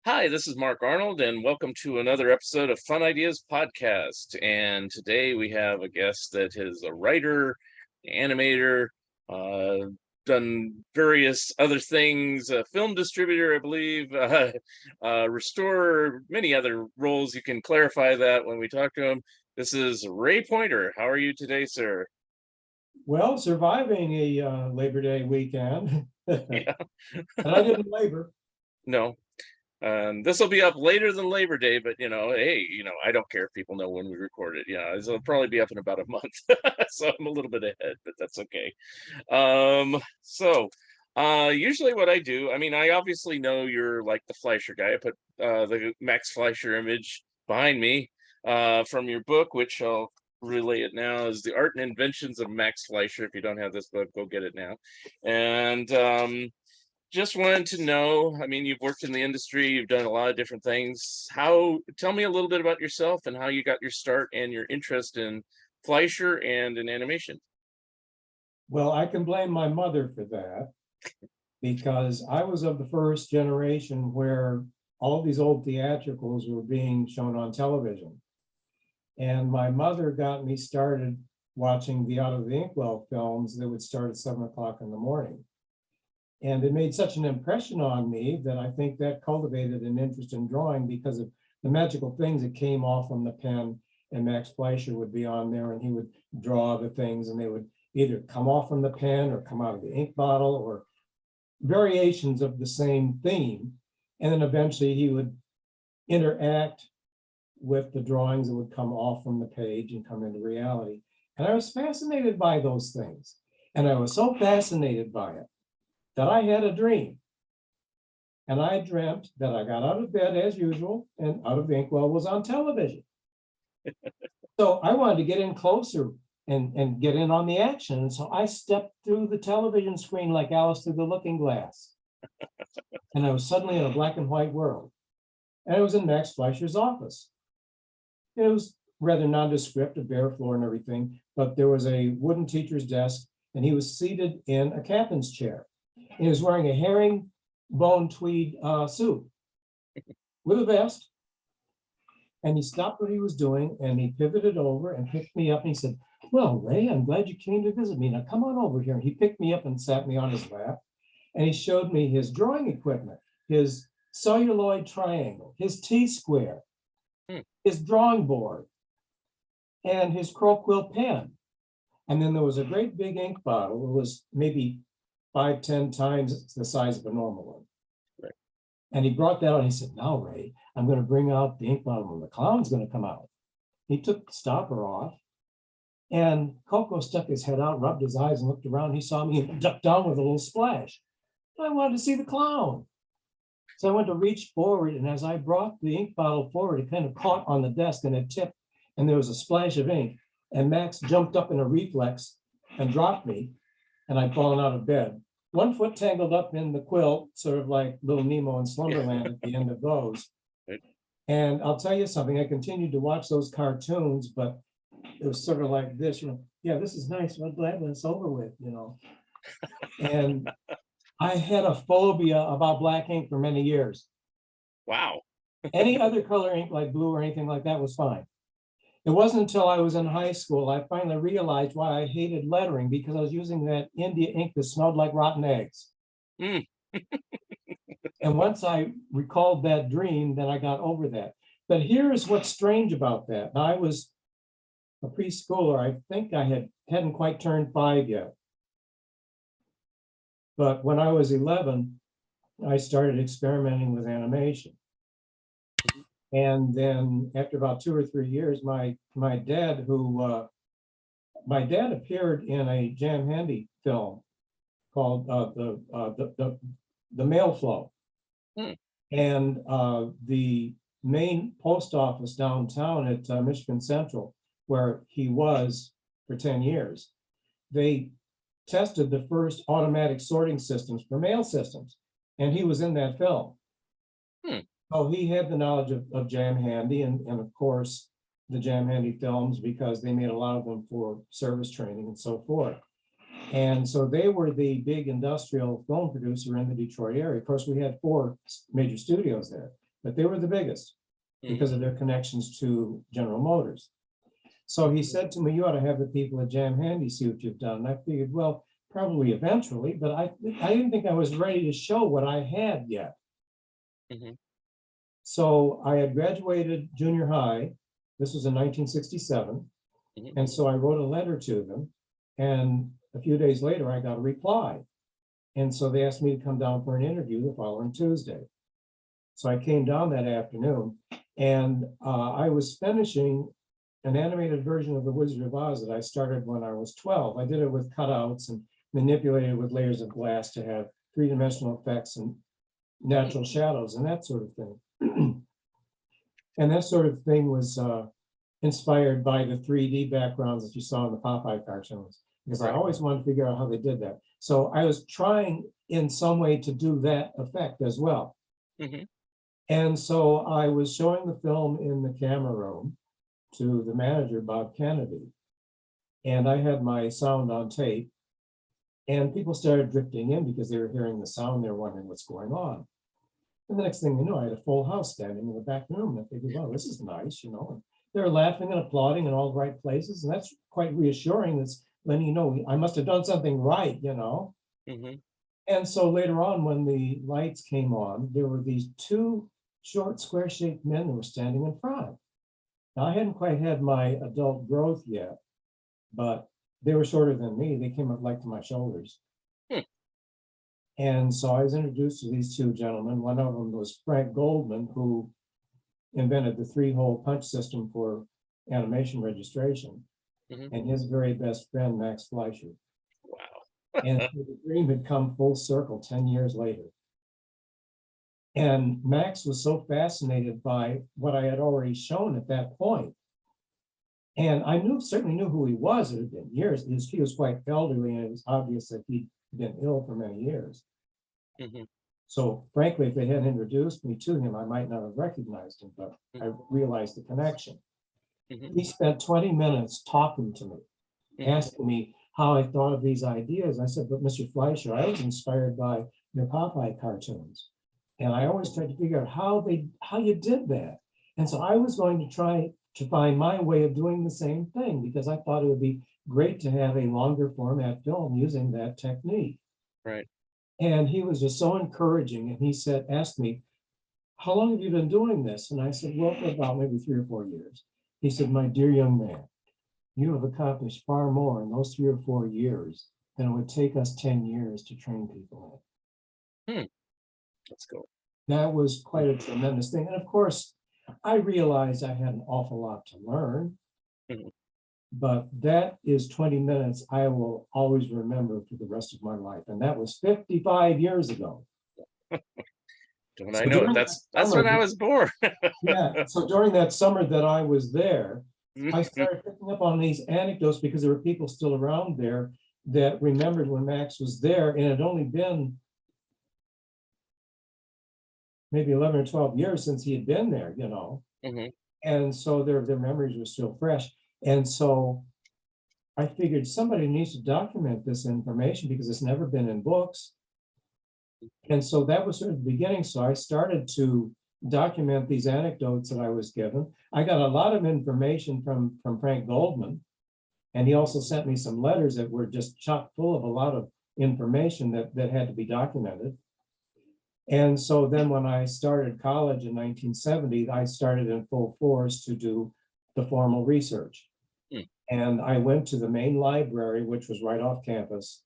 Hi, this is Mark Arnold, and welcome to another episode of Fun Ideas Podcast. And today we have a guest that is a writer, animator, uh, done various other things, a film distributor, I believe, restorer, many other roles. You can clarify that when we talk to him. This is Ray Pointer. How are you today, sir? Well, surviving a Labor Day weekend, and Yeah, I didn't labor. no. This will be up later than Labor Day, but hey, I don't care if people know when we record it. Yeah, it'll probably be up in about a month, so I'm a little bit ahead, but that's okay. Usually what I do, I mean, I obviously know you're like the Fleischer guy. I put the Max Fleischer image behind me from your book, which I'll relay it now, is The Art and Inventions of Max Fleischer. If you don't have this book, go get it now. And just wanted to know, I mean, you've worked in the industry, you've done a lot of different things. Tell me a little bit about yourself and how you got your start and your interest in Fleischer and in animation. Well, I can blame my mother for that because I was of the first generation where all these old theatricals were being shown on television. And my mother got me started watching the Out of the Inkwell films that would start at 7 o'clock in the morning. And it made such an impression on me that I think that cultivated an interest in drawing because of the magical things that came off from the pen. And Max Fleischer would be on there and he would draw the things and they would either come off from the pen or come out of the ink bottle or variations of the same theme. And then eventually he would interact with the drawings that would come off from the page and come into reality. And I was fascinated by those things. And I was so fascinated by it that I had a dream. And I dreamt that I got out of bed as usual and Out of the Inkwell was on television. So I wanted to get in closer and get in on the action. And so I stepped through the television screen like Alice through the looking glass. And I was suddenly in a black and white world. And I was in Max Fleischer's office. It was rather nondescript, a bare floor and everything, but there was a wooden teacher's desk and he was seated in a captain's chair. He was wearing a herringbone tweed suit with a vest. And he stopped what he was doing and he pivoted over and picked me up and he said, "Well, Ray, I'm glad you came to visit me. Now come on over here." And he picked me up and sat me on his lap. And he showed me his drawing equipment, his celluloid triangle, his T-square, his drawing board, and his crow quill pen. And then there was a great big ink bottle. It was maybe 5-10 times the size of a normal one. Right. And he brought that out and he said, "Now, Ray, I'm going to bring out the ink bottle and the clown's going to come out." He took the stopper off and Coco stuck his head out, rubbed his eyes and looked around. He saw me and ducked down with a little splash. I wanted to see the clown. So I went to reach forward, and as I brought the ink bottle forward, it kind of caught on the desk and it tipped, and there was a splash of ink. And Max jumped up in a reflex and dropped me, and I'd fallen out of bed. One foot tangled up in the quilt, sort of like little Nemo in Slumberland at the end of those. Right. And I'll tell you something, I continued to watch those cartoons, but it was sort of like this, yeah, this is nice. I'm glad when it's over with, And I had a phobia about black ink for many years. Wow. Any other color ink like blue or anything like that was fine. It wasn't until I was in high school I finally realized why I hated lettering, because I was using that India ink that smelled like rotten eggs. Mm. And once I recalled that dream, then I got over that. But here's what's strange about that. Now, I was a preschooler. I think I hadn't quite turned 5 yet. But when I was 11, I started experimenting with animation. And then after about 2 or 3 years, my dad appeared in a Jam Handy film called the Mail Flow. And the main post office downtown at Michigan Central, where he was for 10 years, they tested the first automatic sorting systems for mail systems. And he was in that film. So he had the knowledge of Jam Handy and of course, the Jam Handy films, because they made a lot of them for service training and so forth. And so they were the big industrial film producer in the Detroit area. Of course, we had 4 major studios there. but they were the biggest because of their connections to General Motors. So he said to me, you ought to have the people at Jam Handy see what you've done. And I figured, well, probably eventually, but I didn't think I was ready to show what I had yet. Mhm. So I had graduated junior high. This was in 1967. Mhm. And so I wrote a letter to them. And a few days later, I got a reply. And so they asked me to come down for an interview the following Tuesday. So I came down that afternoon, and I was finishing an animated version of The Wizard of Oz that I started when I was 12. I did it with cutouts and manipulated with layers of glass to have three-dimensional effects and natural shadows and that sort of thing. And that sort of thing was inspired by the 3D backgrounds that you saw in the Popeye cartoons, because I always wanted to figure out how they did that. So I was trying in some way to do that effect as well. Mhm. And so I was showing the film in the camera room to the manager, Bob Kennedy. And I had my sound on tape. And people started drifting in because they were hearing the sound. They're wondering what's going on. And the next thing you know, I had a full house standing in the back room. And I figured, well, this is nice, you know. And they're laughing and applauding in all the right places. And that's quite reassuring. That's letting you know I must have done something right, you know. Mhm. And so later on, when the lights came on, there were these two short, square-shaped men that were standing in front. Now, I hadn't quite had my adult growth yet, but they were shorter than me. They came up like to my shoulders. Hmm. And so I was introduced to these two gentlemen. One of them was Frank Goldman, who invented the three-hole punch system for animation registration, Mhm. and his very best friend, Max Fleischer. Wow. And the dream had come full circle 10 years later. And Max was so fascinated by what I had already shown at that point. And I certainly knew who he was. It had been years. He was quite elderly, and it was obvious that he'd been ill for many years. Mhm. So frankly, if they hadn't introduced me to him, I might not have recognized him, but I realized the connection. Mhm. He spent 20 minutes talking to me, Mhm. asking me how I thought of these ideas. I said, but Mr. Fleischer, I was inspired by your Popeye cartoons. And I always tried to figure out how you did that. And so I was going to try to find my way of doing the same thing, because I thought it would be great to have a longer format film using that technique. Right. And he was just so encouraging. And he asked me, how long have you been doing this? And I said, well, for about maybe 3 or 4 years. He said, my dear young man, you have accomplished far more in those 3 or 4 years than it would take us 10 years to train people in. Let's go. That was quite a tremendous thing. And of course, I realized I had an awful lot to learn, Mhm. but that is 20 minutes I will always remember for the rest of my life. And that was 55 years ago. Don't I So know it? during that That's when I summer, was born. yeah, so during that summer that I was there, I Mhm. started picking up on these anecdotes because there were people still around there that remembered when Max was there, and it had only been maybe 11 or 12 years since he had been there, you know. Mhm. And so their memories were still fresh. And so I figured somebody needs to document this information because it's never been in books. And so that was sort of the beginning. So I started to document these anecdotes that I was given. I got a lot of information from Frank Goldman, and he also sent me some letters that were just chock full of a lot of information that had to be documented. And so then when I started college in 1970, I started in full force to do the formal research. Mm. And I went to the main library, which was right off campus.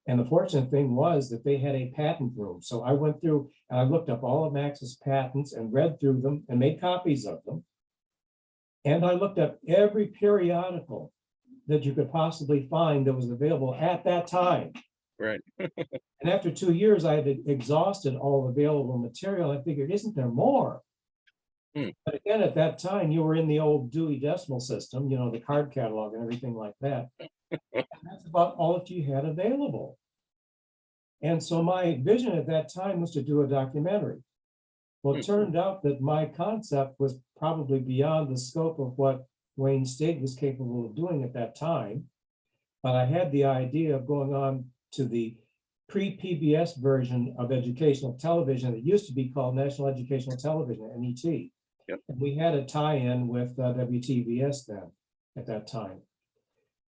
And the fortunate thing was that they had a patent room. So I went through and I looked up all of Max's patents and read through them and made copies of them. And I looked up every periodical that you could possibly find that was available at that time. Right. And after 2 years, I had exhausted all available material. I figured, isn't there more? Hmm. But again, at that time, you were in the old Dewey Decimal System, you know, the card catalog and everything like that. And that's about all that you had available. And so my vision at that time was to do a documentary. Well, it turned out that my concept was probably beyond the scope of what Wayne State was capable of doing at that time. But I had the idea of going on to the pre-PBS version of educational television. It used to be called National Educational Television, NET. Yep. And we had a tie-in with WTVS then at that time.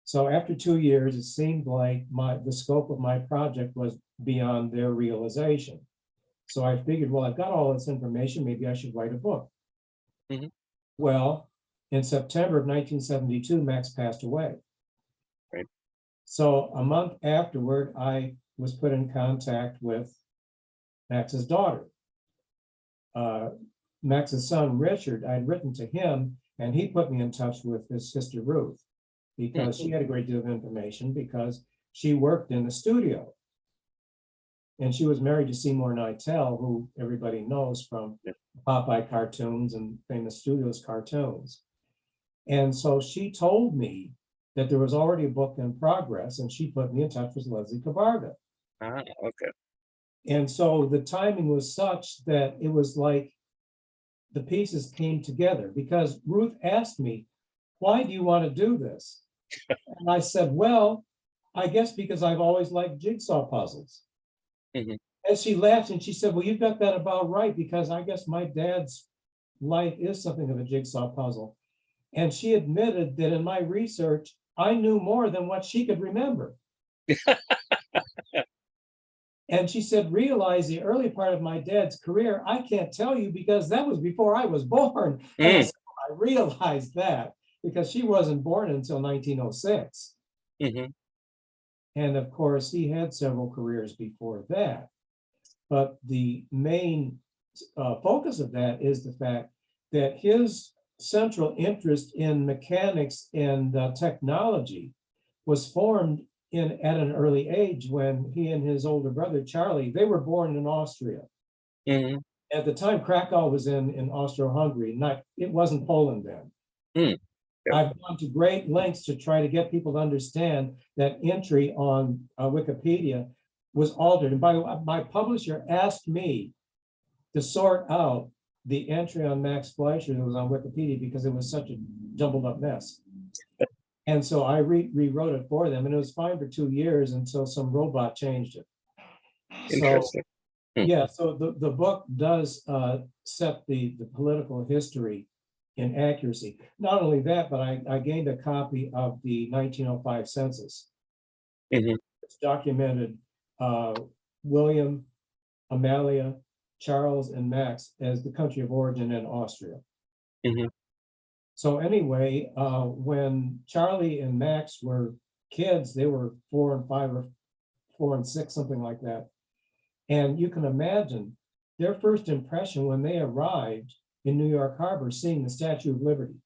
So after 2 years, it seemed like the scope of my project was beyond their realization. So I figured, well, I've got all this information, maybe I should write a book. Mhm. Well, in September of 1972, Max passed away. Right. So a month afterward, I was put in contact with Max's daughter. Max's son, Richard, I'd written to him, and he put me in touch with his sister, Ruth, because she had a great deal of information because she worked in the studio. And she was married to Seymour Nightel, who everybody knows from Popeye cartoons and Famous Studios cartoons. And so she told me that there was already a book in progress, and she put me in touch with Leslie Cabarga. Okay. And so the timing was such that it was like the pieces came together, because Ruth asked me, why do you want to do this? And I said, well, I guess because I've always liked jigsaw puzzles. Mhm. And she laughed and she said, well, you've got that about right, because I guess my dad's life is something of a jigsaw puzzle. And she admitted that in my research, I knew more than what she could remember. And she said, realize the early part of my dad's career, I can't tell you because that was before I was born. And I said, I realized that because she wasn't born until 1906. Mhm. And of course, he had several careers before that. But the main focus of that is the fact that his central interest in mechanics and technology was formed at an early age when he and his older brother, Charlie, they were born in Austria. Mhm. At the time, Krakow was in Austro-Hungary, it wasn't Poland then. Mm. Yep. I've gone to great lengths to try to get people to understand that entry on Wikipedia was altered. And by the way, my publisher asked me to sort out the entry on Max Fleischer that was on Wikipedia because it was such a jumbled up mess. And so I rewrote it for them, and it was fine for 2 years until some robot changed it. Interesting. So, yeah, so the book does set the political history in accuracy. Not only that, but I gained a copy of the 1905 census. Mhm. It's documented William, Amalia, Charles, and Max as the country of origin in Austria. Mhm. So anyway, when Charlie and Max were kids, they were 4 and 5 or 4 and 6, something like that. And you can imagine their first impression when they arrived in New York Harbor, seeing the Statue of Liberty.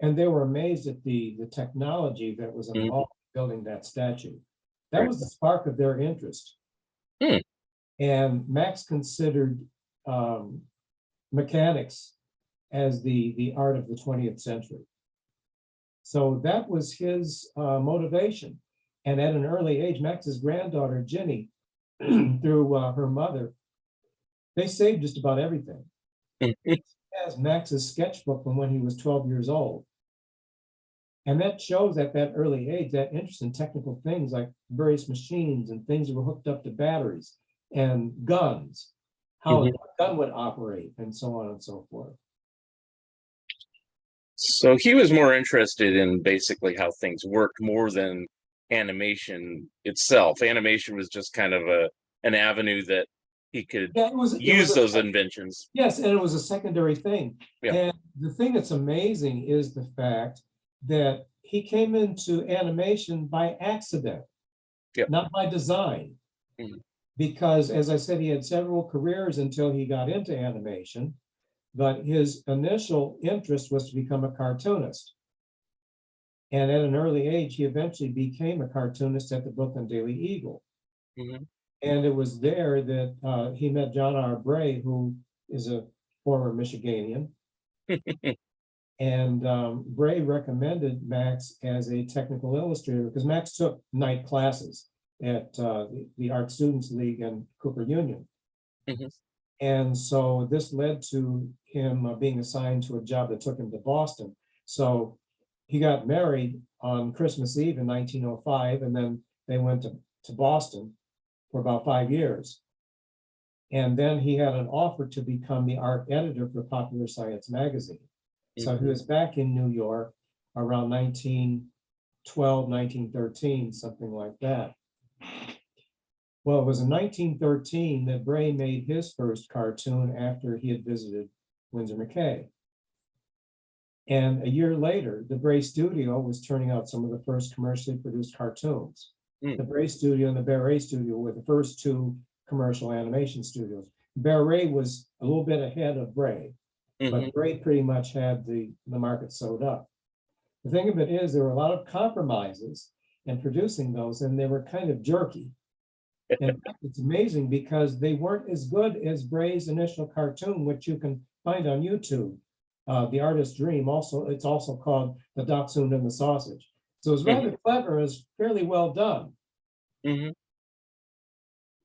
And they were amazed at the technology that was involved in building that statue. That Right. was the spark of their interest. Hmm. And Max considered mechanics as the art of the 20th century. So that was his motivation. And at an early age, Max's granddaughter, Ginny, through her mother, they saved just about everything. Mhm. As Max's sketchbook from when he was 12 years old. And that shows at that early age, that interest in technical things like various machines and things that were hooked up to batteries and guns, how a gun would operate, and so on and so forth. So he was more interested in basically how things worked more than animation itself. Animation was just kind of an avenue that he could Yeah, it was use those inventions. Yes, and it was a secondary thing. Yeah. And the thing that's amazing is the fact that he came into animation by accident, Yeah. not by design. Mhm. Because, as I said, he had several careers until he got into animation, but his initial interest was to become a cartoonist. And at an early age, he eventually became a cartoonist at the Brooklyn Daily Eagle. Mhm. And it was there that he met John R. Bray, who is a former Michiganian. And Bray recommended Max as a technical illustrator because Max took night classes at the Art Students League and Cooper Union. Mhm. And so this led to him being assigned to a job that took him to Boston. So he got married on Christmas Eve in 1905, and then they went to Boston for about 5 years. And then he had an offer to become the art editor for Popular Science magazine. So he was back in New York around 1912, 1913, something like that. Well, it was in 1913 that Bray made his first cartoon after he had visited Winsor McCay. And a year later, the Bray Studio was turning out some of the first commercially produced cartoons. The Bray Studio and the Beret Studio were the first two commercial animation studios. Beret was a little bit ahead of Bray, but Bray pretty much had the market sewed up. The thing of it is, there were a lot of compromises in producing those, and they were kind of jerky. In fact, it's amazing because they weren't as good as Bray's initial cartoon, which you can find on YouTube. The Artist's Dream, it's also called The Dachshund and the Sausage. So it's rather clever, it's fairly well done.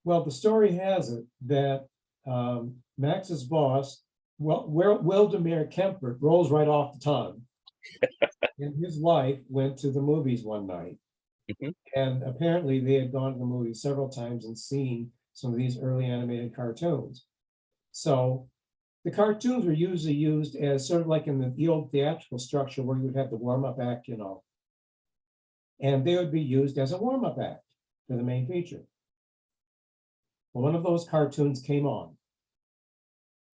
Well, the story has it that Max's boss, Wildemar Kempert, rolls right off the tongue. And his wife went to the movies one night. And apparently they had gone to the movies several times and seen some of these early animated cartoons. So the cartoons were usually used as sort of like in the old theatrical structure where you would have the warm-up act, you know. And they would be used as a warm-up act for the main feature. Well, one of those cartoons came on.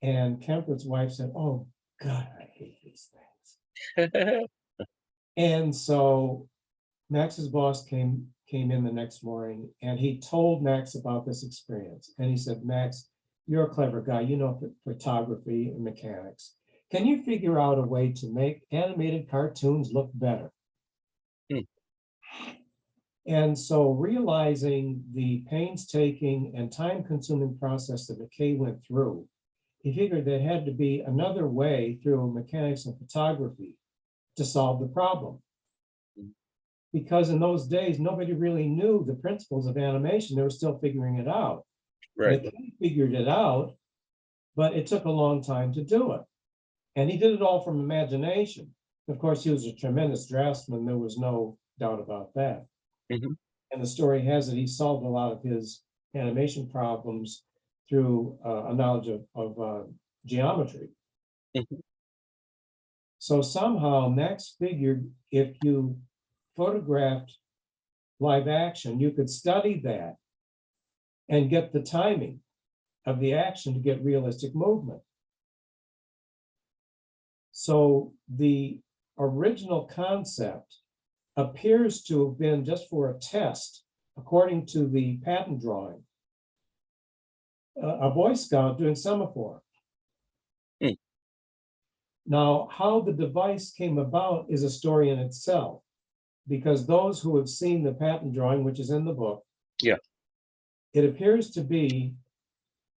And Kempert's wife said, "Oh, God, I hate these things." And so Max's boss came in the next morning and he told Max about this experience. And he said, "Max, you're a clever guy, you know photography and mechanics. Can you figure out a way to make animated cartoons look better?" And so realizing the painstaking and time-consuming process that McKay went through, he figured there had to be another way through mechanics and photography to solve the problem. Because in those days, nobody really knew the principles of animation. They were still figuring it out. Right. McKay figured it out, but it took a long time to do it. And he did it all from imagination. Of course, he was a tremendous draftsman. There was no doubt about that. And the story has it, he solved a lot of his animation problems through a knowledge of geometry. So somehow Max figured if you photographed live action, you could study that and get the timing of the action to get realistic movement. So the original concept appears to have been just for a test, according to the patent drawing, a Boy Scout doing semaphore. Now, how the device came about is a story in itself, because those who have seen the patent drawing, which is in the book, it appears to be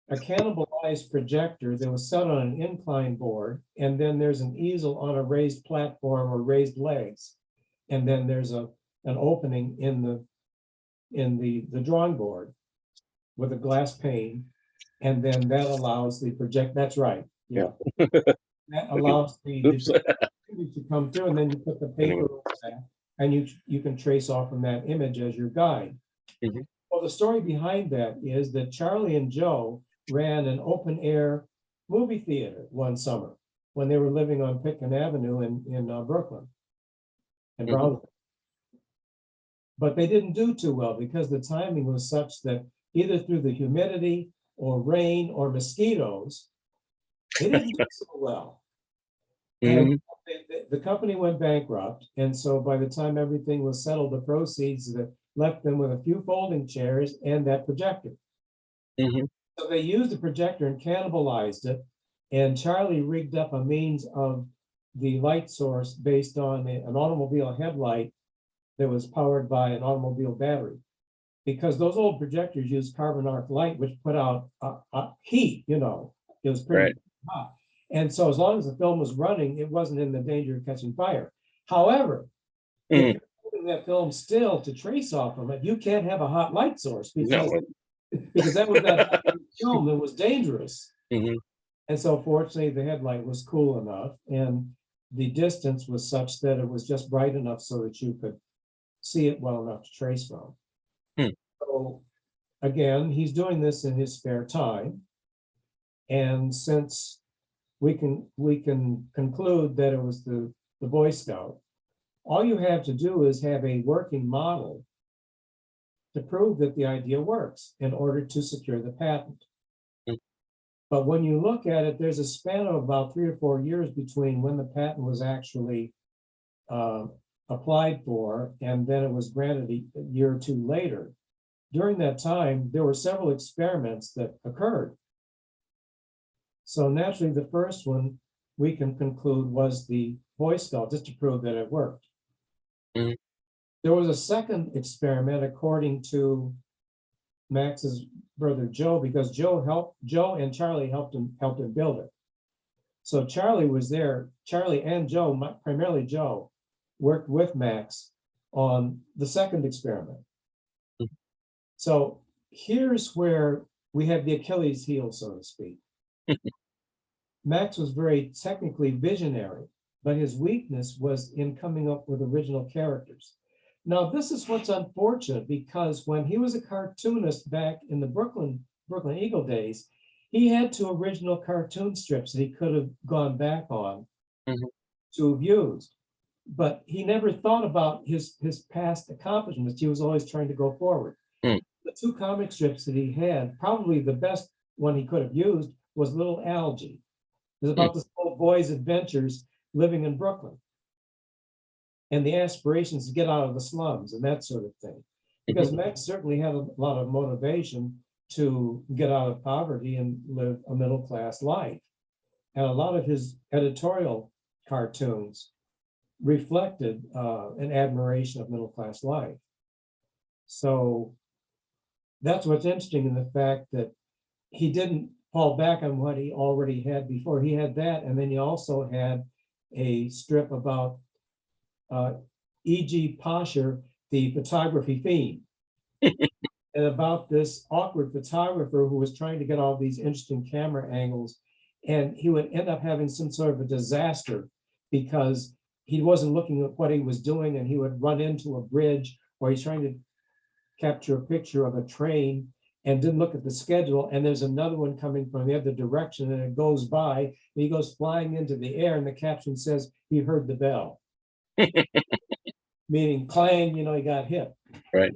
a cannibalized projector that was set on an incline board, and then there's an easel on a raised platform or raised legs, and then there's an opening in the drawing board with a glass pane, and then that allows the project. That's right. That allows the to come through, and then you put the paper over that, and you can trace off from that image as your guide. Well, the story behind that is that Charlie and Joe ran an open air movie theater one summer when they were living on Pitkin Avenue in Brooklyn and Brownsville. But they didn't do too well because the timing was such that either through the humidity or rain or mosquitoes, they didn't do so well. And the company went bankrupt. And so by the time everything was settled, the proceeds that left them with a few folding chairs and that projector. So they used the projector and cannibalized it. And Charlie rigged up a means of the light source based on an automobile headlight that was powered by an automobile battery. Because those old projectors used carbon arc light, which put out heat, you know, it was pretty hot. And so as long as the film was running, it wasn't in the danger of catching fire. However, if you're holding that film still to trace off from it, you can't have a hot light source because that was that film that was dangerous. And so fortunately, the headlight was cool enough and the distance was such that it was just bright enough so that you could see it well enough to trace from. So again, he's doing this in his spare time. And since we can conclude that it was the Boy Scout, all you have to do is have a working model to prove that the idea works in order to secure the patent. Mm. But when you look at it, there's a span of about 3 or 4 years between when the patent was actually applied for and then it was granted a year or two later. During that time, there were several experiments that occurred. So naturally, the first one we can conclude was the Boy Scout, just to prove that it worked. Mhm. There was a second experiment, according to Max's brother Joe, because Joe and Charlie helped him build it. So Charlie was there. Charlie and Joe, primarily Joe, worked with Max on the second experiment. Mhm. So here's where we have the Achilles heel, so to speak. Max was very technically visionary, but his weakness was in coming up with original characters. Now, this is what's unfortunate, because when he was a cartoonist back in the Brooklyn Eagle days, he had 2 original cartoon strips that he could have gone back on Mhm. to have used. But he never thought about his past accomplishments. He was always trying to go forward. Mm. The 2 comic strips that he had, probably the best one he could have used was Little Algie. It's about this little boy's adventures living in Brooklyn and the aspirations to get out of the slums and that sort of thing. Because Max certainly had a lot of motivation to get out of poverty and live a middle-class life. And a lot of his editorial cartoons reflected an admiration of middle-class life. So that's what's interesting in the fact that he didn't fall back on what he already had before. He had that, and then he also had a strip about E.G. Posher, the photography fiend, and about this awkward photographer who was trying to get all these interesting camera angles, and he would end up having some sort of a disaster because he wasn't looking at what he was doing, and he would run into a bridge, or he's trying to capture a picture of a train and didn't look at the schedule, and there's another one coming from the other direction, and it goes by, and he goes flying into the air, and the caption says he heard the bell. Meaning clang, he got hit. Right.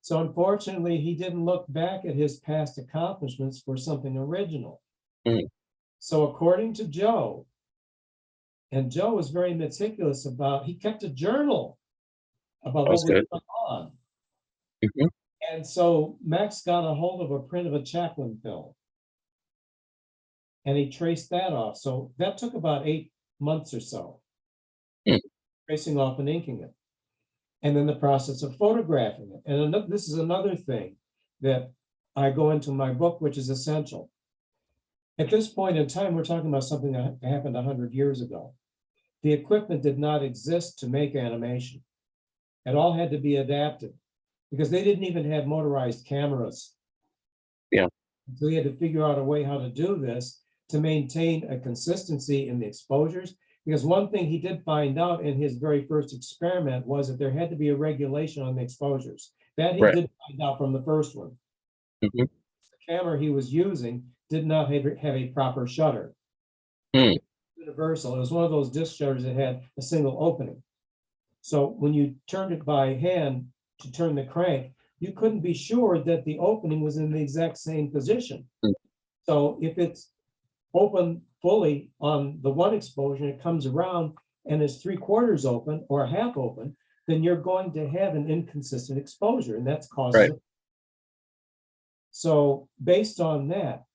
So unfortunately, he didn't look back at his past accomplishments for something original. Mm. So according to Joe, and Joe was very meticulous he kept a journal about That was what was good. going on. Mhm. And so Max got a hold of a print of a Chaplin film, and he traced that off. So that took about 8 months or so, Mm. tracing off and inking it. And then the process of photographing it. And this is another thing that I go into my book, which is essential. At this point in time, we're talking about something that happened 100 years ago. The equipment did not exist to make animation. It all had to be adapted because they didn't even have motorized cameras. Yeah. So he had to figure out a way how to do this to maintain a consistency in the exposures. Because one thing he did find out in his very first experiment was that there had to be a regulation on the exposures. That he Right. did find out from the first one. Mhm. The camera he was using did not have a proper shutter. Mm. Universal. It was one of those disc shutters that had a single opening. So when you turned it by hand to turn the crank, you couldn't be sure that the opening was in the exact same position. Mm. So if it's open fully on the one exposure, it comes around and is 3/4 open or half open, then you're going to have an inconsistent exposure, and that's causes. Right. So based on that,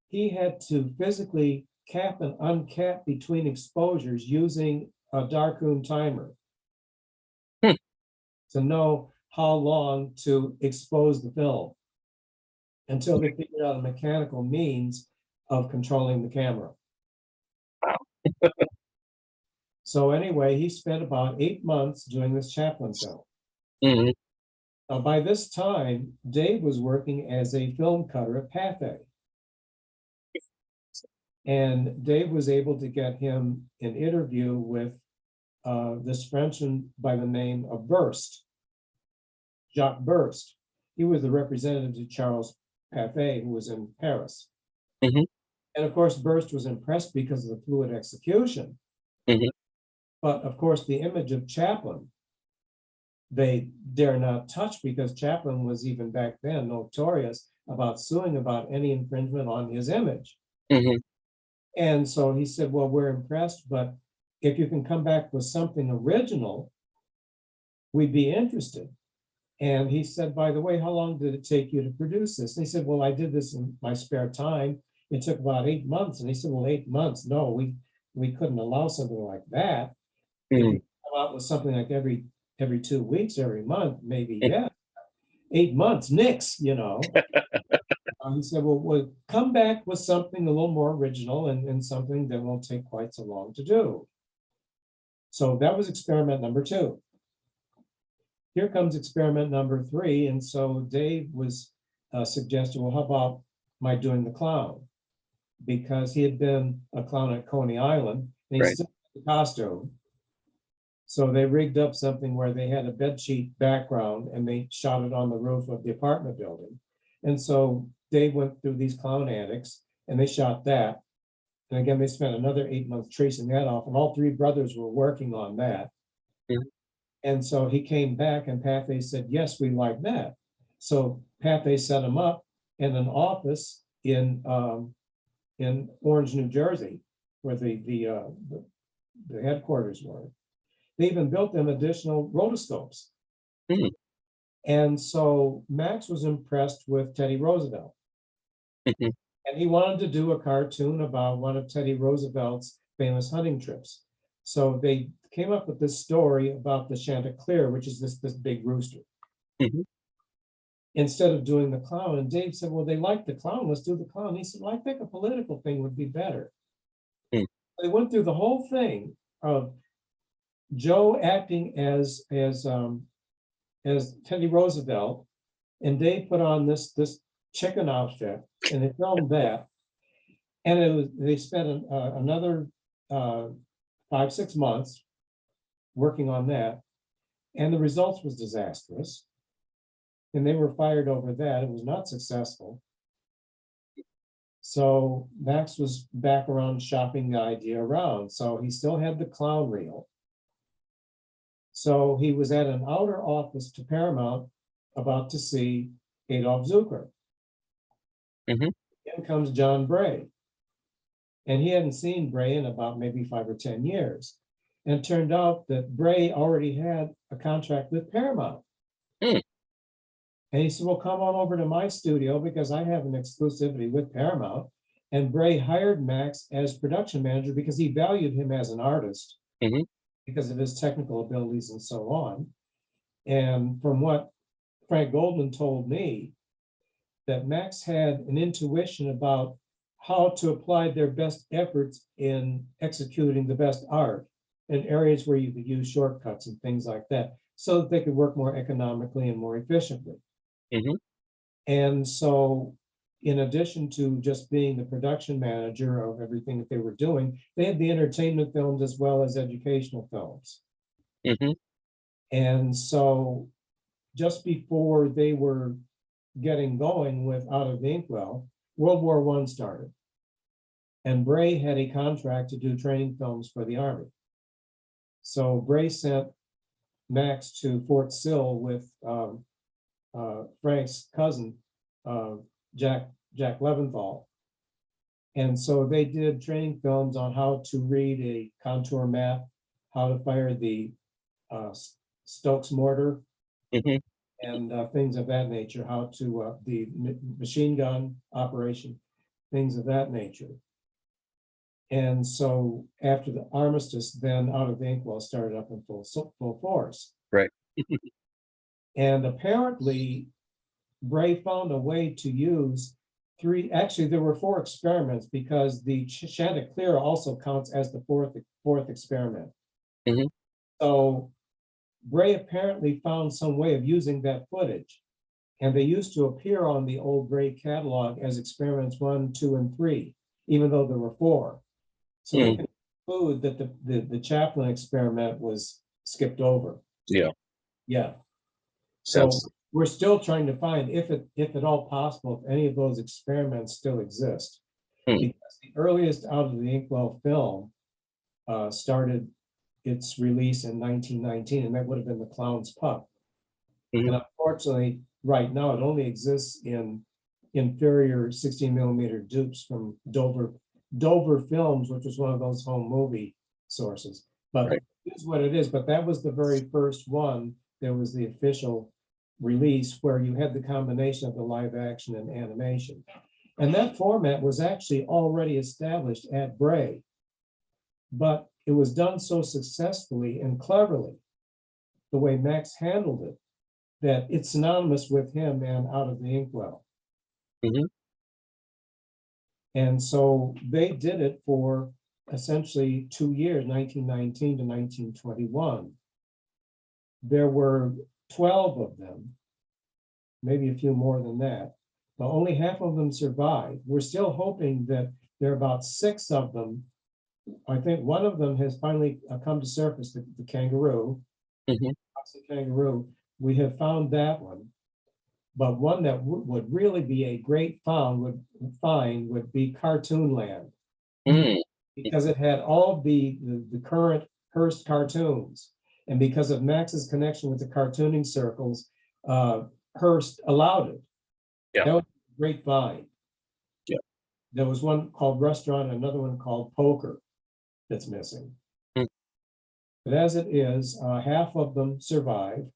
he had to physically cap and uncap between exposures using a darkroom timer Hmm. to know how long to expose the film until they figured out a mechanical means of controlling the camera. Wow. So anyway, he spent about 8 months doing this Chaplin film. Mhm. By this time, Dave was working as a film cutter at Pathé. And Dave was able to get him an interview with this Frenchman by the name of Jacques Burst. he was the representative to Charles Pathé, who was in Paris. Mhm. And of course, Burst was impressed because of the fluid execution. Mhm. But of course, the image of Chaplin, they dare not touch, because Chaplin was even back then notorious about suing about any infringement on his image. Mhm. And so he said, well, we're impressed, but if you can come back with something original, we'd be interested. And he said, by the way, how long did it take you to produce this? And he said, well, I did this in my spare time. It took about 8 months. And he said, well, 8 months, no, we couldn't allow something like that. If Mhm. you come out with something like every 2 weeks, every month, maybe, Mhm. yeah. 8 months, nix, He said, well, we'll come back with something a little more original and something that won't take quite so long to do. So that was experiment number 2. Here comes experiment number 3. And so Dave was suggested, well, how about my doing the clown? Because he had been a clown at Coney Island, and he Right. still had the costume. So they rigged up something where they had a bedsheet background and they shot it on the roof of the apartment building. And so Dave went through these clown antics and they shot that. And again, they spent another 8 months tracing that off, and all 3 brothers were working on that. Mhm. And so he came back and Pathé said, yes, we like that. So Pathé set him up in an office in Orange, New Jersey, where the headquarters were. They even built them additional rotoscopes. Mhm. And so Max was impressed with Teddy Roosevelt. Mhm. And he wanted to do a cartoon about one of Teddy Roosevelt's famous hunting trips. So they came up with this story about the Chanticleer, which is this big rooster, Mhm. instead of doing the clown. And Dave said, well, they like the clown, let's do the clown. He said, well, I think a political thing would be better. Mm. They went through the whole thing of Joe acting as Teddy Roosevelt, and Dave put on this chicken outfit, and they filmed that. And they spent another 5-6 months working on that, and the results was disastrous. And they were fired over that. It was not successful. So Max was back around shopping the idea around. So he still had the clown reel. So he was at an outer office to Paramount about to see Adolf Zucker. Mhm. In comes John Bray. And he hadn't seen Bray in about maybe 5 or 10 years. And it turned out that Bray already had a contract with Paramount. Mm. And he said, well, come on over to my studio because I have an exclusivity with Paramount. And Bray hired Max as production manager because he valued him as an artist Mhm. because of his technical abilities and so on. And from what Frank Goldman told me, that Max had an intuition about how to apply their best efforts in executing the best art in areas where you could use shortcuts and things like that, so that they could work more economically and more efficiently. Mhm. And so, in addition to just being the production manager of everything that they were doing, they had the entertainment films as well as educational films. Mhm. And so, just before they were getting going with Out of the Inkwell, World War I started. And Bray had a contract to do training films for the Army. So Bray sent Max to Fort Sill with Frank's cousin, Jack Leventhal. And so they did training films on how to read a contour map, how to fire the Stokes mortar, Mhm. and things of that nature, how to the machine gun operation, things of that nature. And so after the armistice, then Out of the Inkwell started up in full force. Right. And apparently, Bray found a way to use actually, there were 4 experiments because the Chanticleer also counts as the fourth experiment. Mhm. So Bray apparently found some way of using that footage. And they used to appear on the old Bray catalog as experiments 1, 2, and 3, even though there were 4. So they Mm. could conclude that the Chaplin experiment was skipped over. Yeah. Yeah. So Sounds we're still trying to find if at all possible, if any of those experiments still exist. Hmm. Because the earliest out of the inkwell film started its release in 1919, and that would have been the Clown's Pup. Mhm. And unfortunately, right now, it only exists in inferior 16 millimeter dupes from Dover Films, which was one of those home movie sources. But Right. it's what it is. But that was the very first one. There was the official release where you had the combination of the live action and animation. And that format was actually already established at Bray. But it was done so successfully and cleverly, the way Max handled it, that it's synonymous with him and Out of the Inkwell. Mhm. And so they did it for essentially 2 years, 1919 to 1921. There were 12 of them, maybe a few more than that, but only half of them survived. We're still hoping that there are about 6 of them. I think one of them has finally come to surface, the kangaroo, Mhm. toxic kangaroo. We have found that one. But one that would really be a great find would be Cartoon Land, Mm. because it had all the current Hearst cartoons. And because of Max's connection with the cartooning circles, Hearst allowed it. Yeah. That was a great find. Yeah. There was one called Restaurant, another one called Poker that's missing. Mm. But as it is, half of them survive.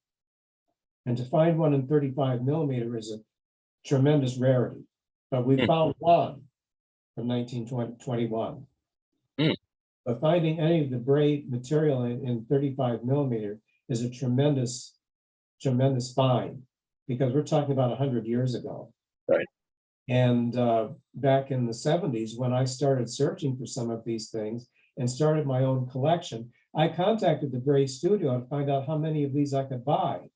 And to find one in 35 millimeter is a tremendous rarity. But we Mm. found one from 1921. Mm. But finding any of the Bray material in 35 millimeter is a tremendous find, because we're talking about 100 years ago. Right. And back in the 70s, when I started searching for some of these things and started my own collection, I contacted the Bray studio to find out how many of these I could buy.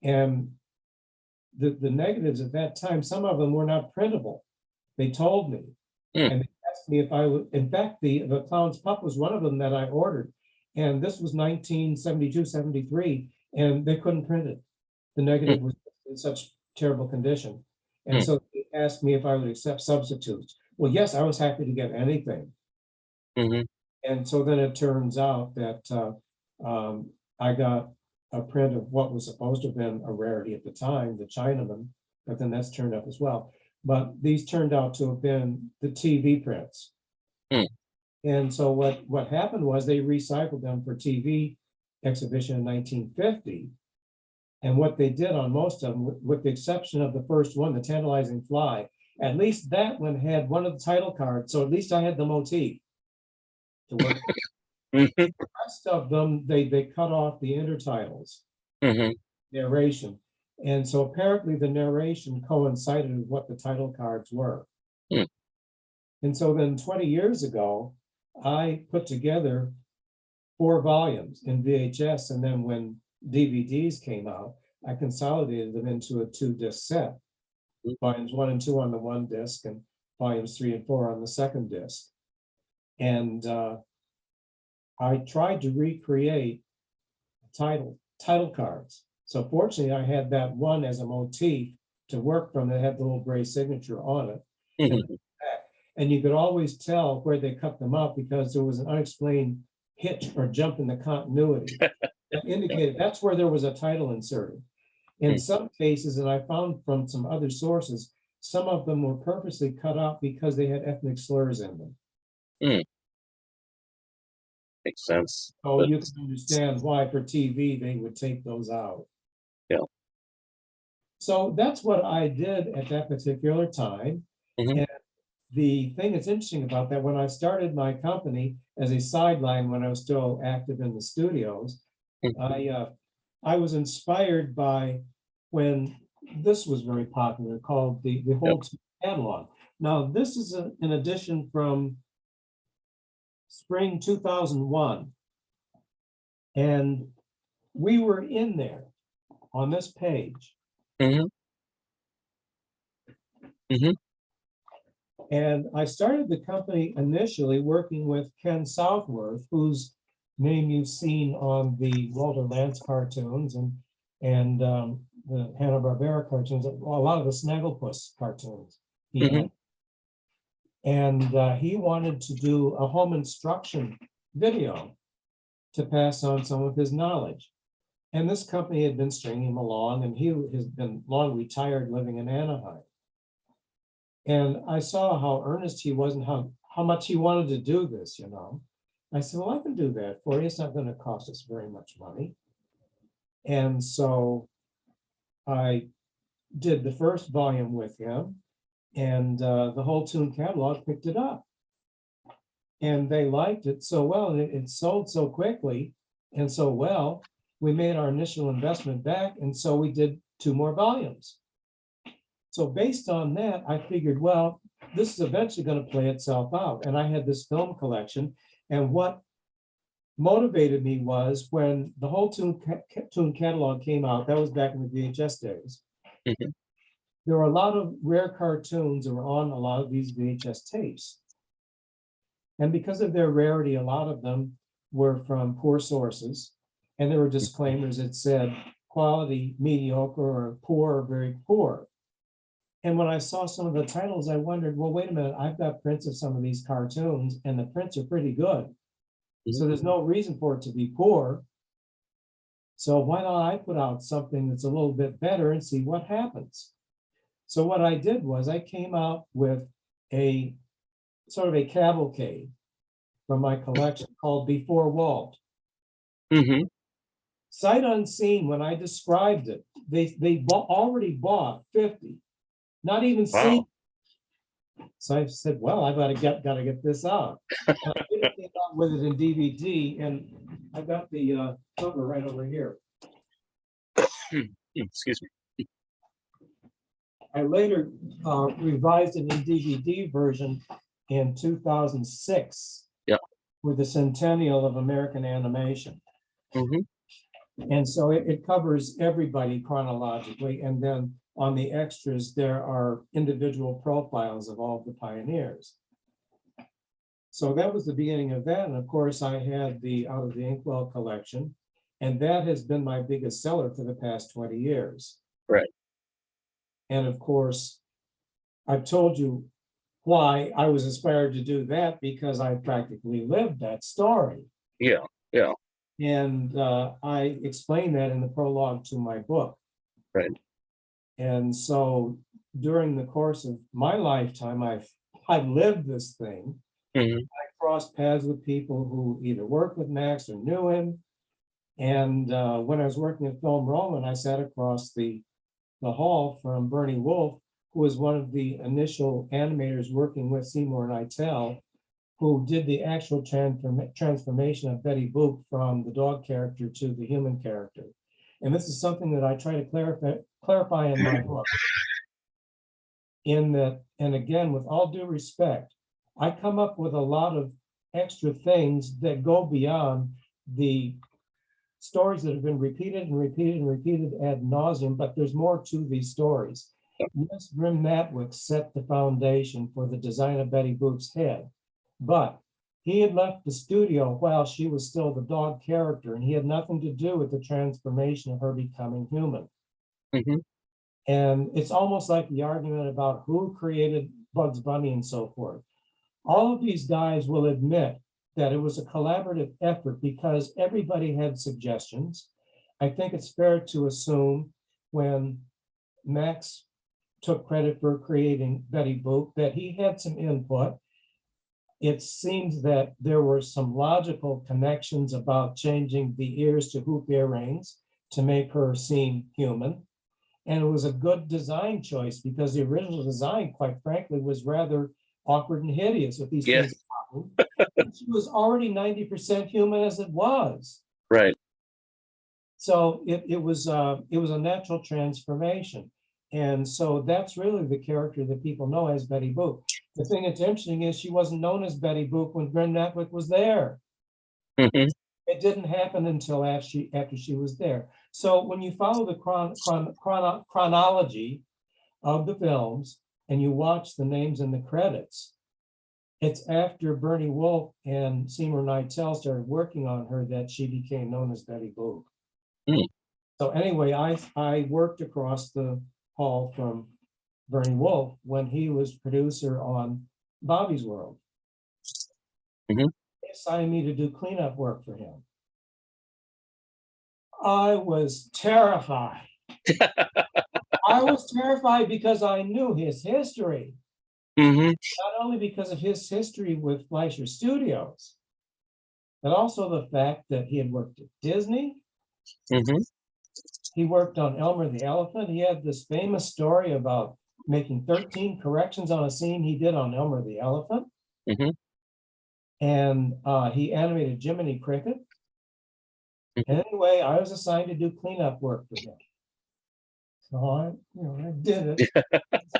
And the negatives at that time, some of them were not printable. They told me. Mm. And they asked me if I would, in fact, the Clown's Pup was one of them that I ordered. And this was 1972, 73, and they couldn't print it. The negative was in such terrible condition. And Mm. so they asked me if I would accept substitutes. Well, yes, I was happy to get anything. Mhm. And so then it turns out that I got a print of what was supposed to have been a rarity at the time, the Chinaman, but then that's turned up as well. But these turned out to have been the TV prints. Mm. And so what happened was they recycled them for TV exhibition in 1950. And what they did on most of them, with the exception of the first one, the Tantalizing Fly, at least that one had one of the title cards. So at least I had the motif to work with. Mhm. The rest of them, they cut off the intertitles, Mhm. narration. And so apparently the narration coincided with what the title cards were. Mm. And so then 20 years ago, I put together 4 volumes in VHS. And then when DVDs came out, I consolidated them into a 2-disc set. Mm. Volumes 1 and 2 on the one disc, and volumes 3 and 4 on the second disc. And I tried to recreate title cards. So fortunately, I had that one as a motif to work from that had the little Bray signature on it. Mhm. And you could always tell where they cut them up, because there was an unexplained hitch or jump in the continuity that indicated that's where there was a title inserted. In Mm. some cases, and I found from some other sources, some of them were purposely cut out because they had ethnic slurs in them. Mm. Makes sense. So But you can understand why for TV they would take those out. yeah. So that's what I did at that particular time. Mhm. And the thing that's interesting about that, when I started my company as a sideline, when I was still active in the studios, Mhm. I was inspired by when this was very popular, called the Yep. whole catalog. Now, this is an edition from spring 2001. And we were in there on this page. Mhm. Mhm. And I started the company initially working with Ken Southworth, whose name you've seen on the Walter Lantz cartoons and the Hanna-Barbera cartoons, a lot of the Snagglepuss cartoons he Mhm. had. And he wanted to do a home instruction video to pass on some of his knowledge. And this company had been stringing him along, and he has been long retired, living in Anaheim. And I saw how earnest he was and how much he wanted to do this, you know. I said, well, I can do that for you. It's not going to cost us very much money. And so I did the first volume with him, and the whole Toon catalog picked it up. And they liked it so well, and it sold so quickly and so well, we made our initial investment back, and so we did 2 more volumes. So based on that, I figured, well, this is eventually going to play itself out. And I had this film collection, and what motivated me was when the whole Toon catalog came out, that was back in the VHS days. Mhm. There were a lot of rare cartoons that were on a lot of these VHS tapes. And because of their rarity, a lot of them were from poor sources. And there were disclaimers that said quality mediocre or poor or very poor. And when I saw some of the titles, I wondered, well, wait a minute, I've got prints of some of these cartoons and the prints are pretty good. So there's no reason for it to be poor. So why don't I put out something that's a little bit better and see what happens? So what I did was I came out with a sort of a cavalcade from my collection called Before Walt. Mhm. Sight unseen, when I described it, they already bought 50, not even seen. Wow. So I said, well, I gotta get this out. And I did it out with it in DVD, and I got the cover right over here. Excuse me. I later revised it in DVD version in 2006. Yeah. With the centennial of American animation. Mhm. And so it covers everybody chronologically. And then on the extras, there are individual profiles of all the pioneers. So that was the beginning of that. And of course, I had the Out of the Inkwell collection, and that has been my biggest seller for the past 20 years. Right. And of course, I've told you why I was inspired to do that, because I practically lived that story. Yeah. Yeah. And I explain that in the prologue to my book. Right. And so during the course of my lifetime, I've lived this thing. Mhm. I crossed paths with people who either worked with Max or knew him. And when I was working at Film Roman, I sat across the hall from Bernie Wolf, who was one of the initial animators working with Seymour and Eitel, who did the actual transformation of Betty Boop from the dog character to the human character. And this is something that I try to clarify in my book. In that, and again, with all due respect, I come up with a lot of extra things that go beyond the stories that have been repeated and repeated and repeated ad nauseum, but there's more to these stories. Yes, Grim Matwick set the foundation for the design of Betty Boop's head, but he had left the studio while she was still the dog character, and he had nothing to do with the transformation of her becoming human. Mhm. And it's almost like the argument about who created Bugs Bunny and so forth. All of these guys will admit that it was a collaborative effort because everybody had suggestions. I think it's fair to assume when Max took credit for creating Betty Boop that he had some input. It seems that there were some logical connections about changing the ears to hoop earrings to make her seem human. And it was a good design choice because the original design, quite frankly, was rather awkward and hideous with these Yeah. things. She was already 90% human as it was. Right. So it was a natural transformation. And so that's really the character that people know as Betty Boop. The thing that's interesting is she wasn't known as Betty Boop when Grim Matwick was there. Mhm. It didn't happen until after she was there. So when you follow the chronology of the films and you watch the names in the credits, it's after Bernie Wolf and Seymour Nightel started working on her that she became known as Betty Boop. Mm. So anyway, I worked across the hall from Bernie Wolf when he was producer on Bobby's World. Mhm. He assigned me to do cleanup work for him. I was terrified. I was terrified because I knew his history, Mhm. not only because of his history with Fleischer Studios, but also the fact that he had worked at Disney. Mhm. He worked on Elmer the Elephant. He had this famous story about making 13 corrections on a scene he did on Elmer the Elephant. Mhm. And he animated Jiminy Cricket. Mhm. Anyway, I was assigned to do cleanup work for him. So I did it.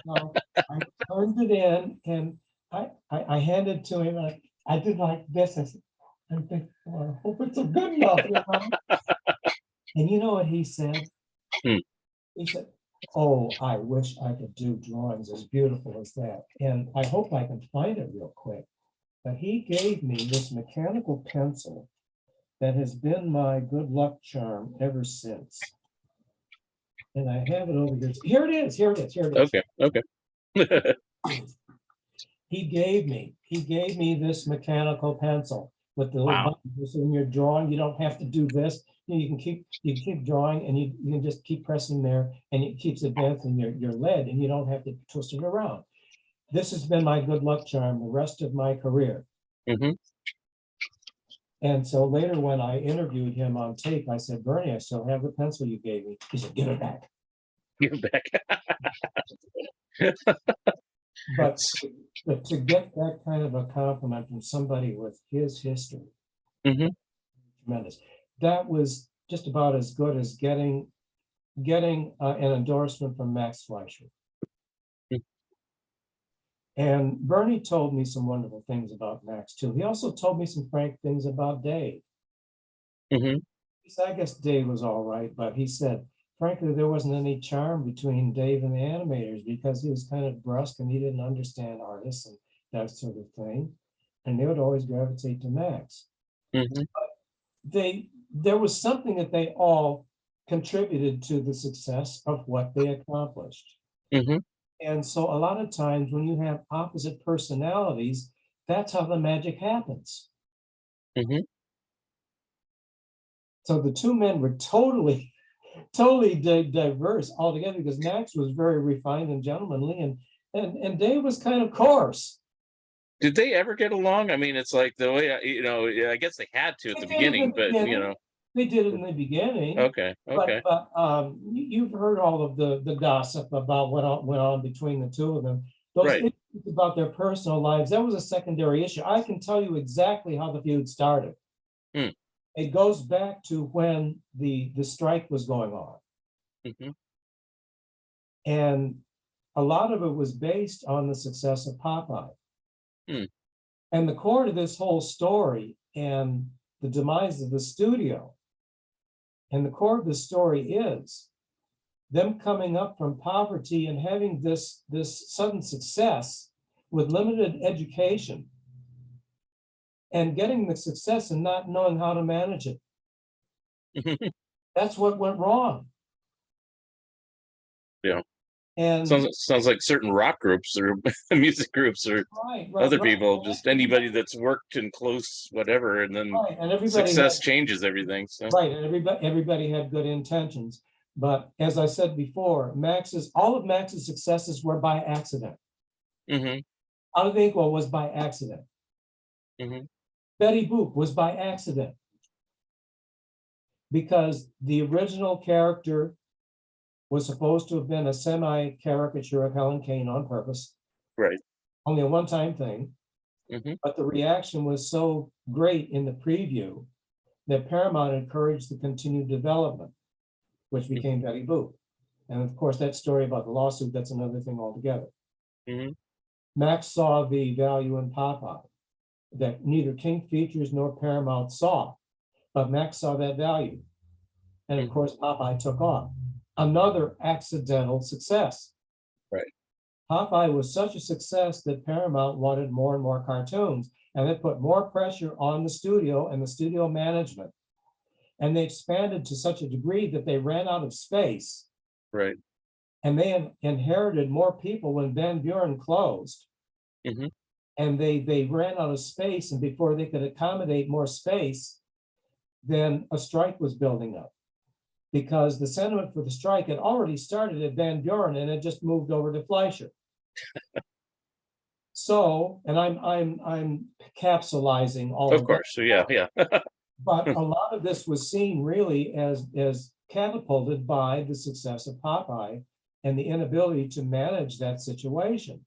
So I turned it in and I handed it to him. I did like this. I think, well, I hope it's a good enough. And you know what he said? Hmm. He said, "Oh, I wish I could do drawings as beautiful as that." And I hope I can find it real quick. But he gave me this mechanical pencil that has been my good luck charm ever since. And I have it over here. Here it is. Here it is. Here it is. Okay. Okay. He gave me this mechanical pencil with the little Wow. button. So when you're drawing, you don't have to do this. You can keep drawing and you can just keep pressing there and it keeps advancing your lead and you don't have to twist it around. This has been my good luck charm the rest of my career. Mhm. And so later when I interviewed him on tape, I said, "Bernie, I still have the pencil you gave me." He said, "Give it back." Give it back. But to get that kind of a compliment from somebody with his history, Mhm. tremendous. That was just about as good as getting an endorsement from Max Fleischer. Mm. And Bernie told me some wonderful things about Max too. He also told me some frank things about Dave. Mhm. He said, I guess Dave was all right, but he said, frankly, there wasn't any charm between Dave and the animators because he was kind of brusque and he didn't understand artists and that sort of thing. And they would always gravitate to Max. Mhm. There was something that they all contributed to the success of what they accomplished. Mhm. And so a lot of times when you have opposite personalities, that's how the magic happens. Mhm. So the two men were totally diverse altogether because Max was very refined and gentlemanly and Dave was kind of coarse. Did they ever get along? I mean, it's like the way I guess they had to at They the did in the beginning, but beginning. They did it in the beginning. Okay. But Okay. you've heard all of the gossip about what went on between the two of them. Those Right. issues about their personal lives, that was a secondary issue. I can tell you exactly how the feud started. Hmm. It goes back to when the strike was going on. Mhm. And a lot of it was based on the success of Popeye. Hmm. And the core to this whole story and the demise of the studio, and the core of the story is them coming up from poverty and having this sudden success with limited education and getting the success and not knowing how to manage it. That's what went wrong. Yeah. And Sounds like certain rock groups or music groups or other people, just anybody that's worked in close whatever, and then right, and everybody success had changes everything. So right, and everybody had good intentions. But as I said before, all of Max's successes were by accident. Mhm. Out of the Inkwell was by accident. Mhm. Betty Boop was by accident. Because the original character was supposed to have been a semi-caricature of Helen Kane on purpose, Right. only a one-time thing. Mhm. But the reaction was so great in the preview that Paramount encouraged the continued development, which became Betty Boop. And of course, that story about the lawsuit, that's another thing altogether. Mhm. Max saw the value in Popeye that neither King Features nor Paramount saw, but Max saw that value. And of Mhm. course, Popeye took off. Another accidental success. Right. Popeye was such a success that Paramount wanted more and more cartoons, and it put more pressure on the studio and the studio management and they expanded to such a degree that they ran out of space. Right. And they inherited more people when Van Buren closed. Hmm. And they ran out of space, and before they could accommodate more space, then a strike was building up, because the sentiment for the strike had already started at Van Buren and it just moved over to Fleischer. So, and I'm capsulizing all Of of that, course. So yeah, yeah. but a lot of this was seen really as catapulted by the success of Popeye and the inability to manage that situation.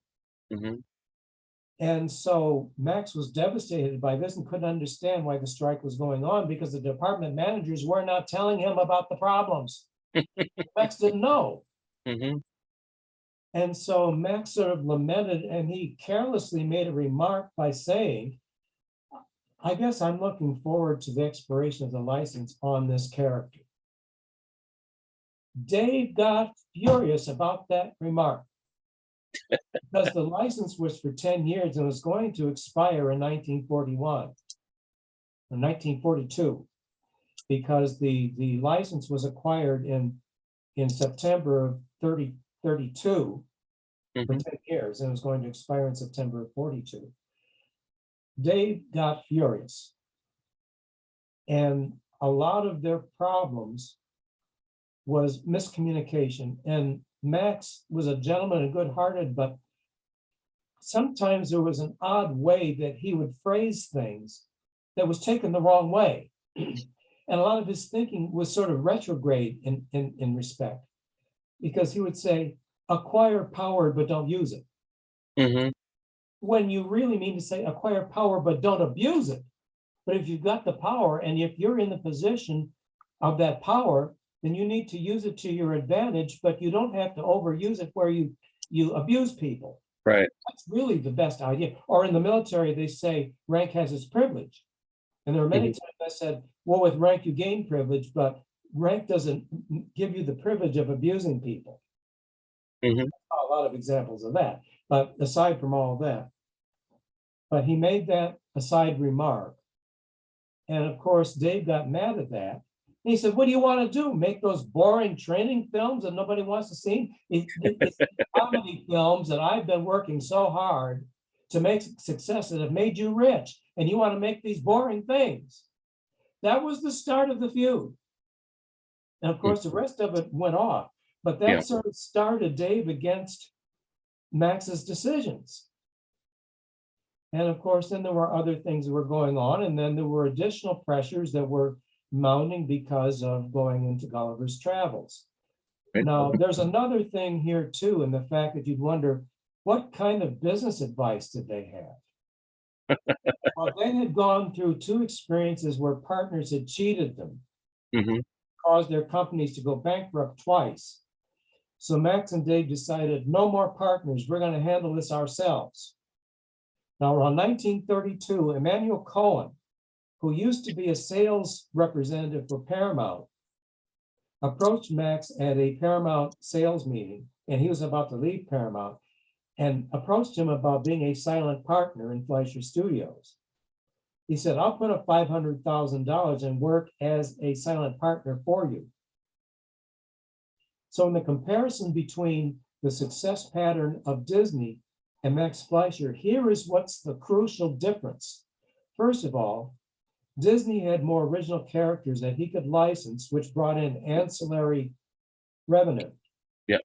Hmm. And so Max was devastated by this and couldn't understand why the strike was going on, because the department managers were not telling him about the problems. Max didn't know. Hmm. And so Max sort of lamented, and he carelessly made a remark by saying, I guess I'm looking forward to the expiration of the license on this character. Dave got furious about that remark, because the license was for 10 years and was going to expire in 1941 or 1942, because the license was acquired in September of 32 for 10 years, and it was going to expire in September of 42. Dave got furious, and a lot of their problems was miscommunication. And Max was a gentleman and good-hearted, but sometimes there was an odd way that he would phrase things that was taken the wrong way. And a lot of his thinking was sort of retrograde in respect, because he would say, acquire power, but don't use it. Hmm. When you really mean to say acquire power, but don't abuse it. But if you've got the power, and if you're in the position of that power, then you need to use it to your advantage, but you don't have to overuse it where you abuse people. Right. That's really the best idea. Or in the military, they say rank has its privilege. And there are many times I said, well, with rank you gain privilege, but rank doesn't give you the privilege of abusing people. Hmm. A lot of examples of that. But aside from all of that, but he made that aside remark. And of course, Dave got mad at that. And he said, what do you want to do? Make those boring training films that nobody wants to see? It's comedy films that I've been working so hard to make success that have made you rich. And you want to make these boring things. That was the start of the feud. And of course, the rest of it went off. But that sort of started Dave against Max's decisions. And of course, then there were other things that were going on. And then there were additional pressures that were mounting because of going into Gulliver's Travels. Right. Now, there's another thing here too, in the fact that you'd wonder, what kind of business advice did they have? Well, they had gone through two experiences where partners had cheated them, Hmm. caused their companies to go bankrupt twice. So Max and Dave decided, no more partners, we're going to handle this ourselves. Now, around 1932, Emmanuel Cohen, who used to be a sales representative for Paramount, approached Max at a Paramount sales meeting, and he was about to leave Paramount, and approached him about being a silent partner in Fleischer Studios. He said, I'll put up $500,000 and work as a silent partner for you. So in the comparison between the success pattern of Disney and Max Fleischer, here is what's the crucial difference. First of all, Disney had more original characters that he could license, which brought in ancillary revenue. Yeah.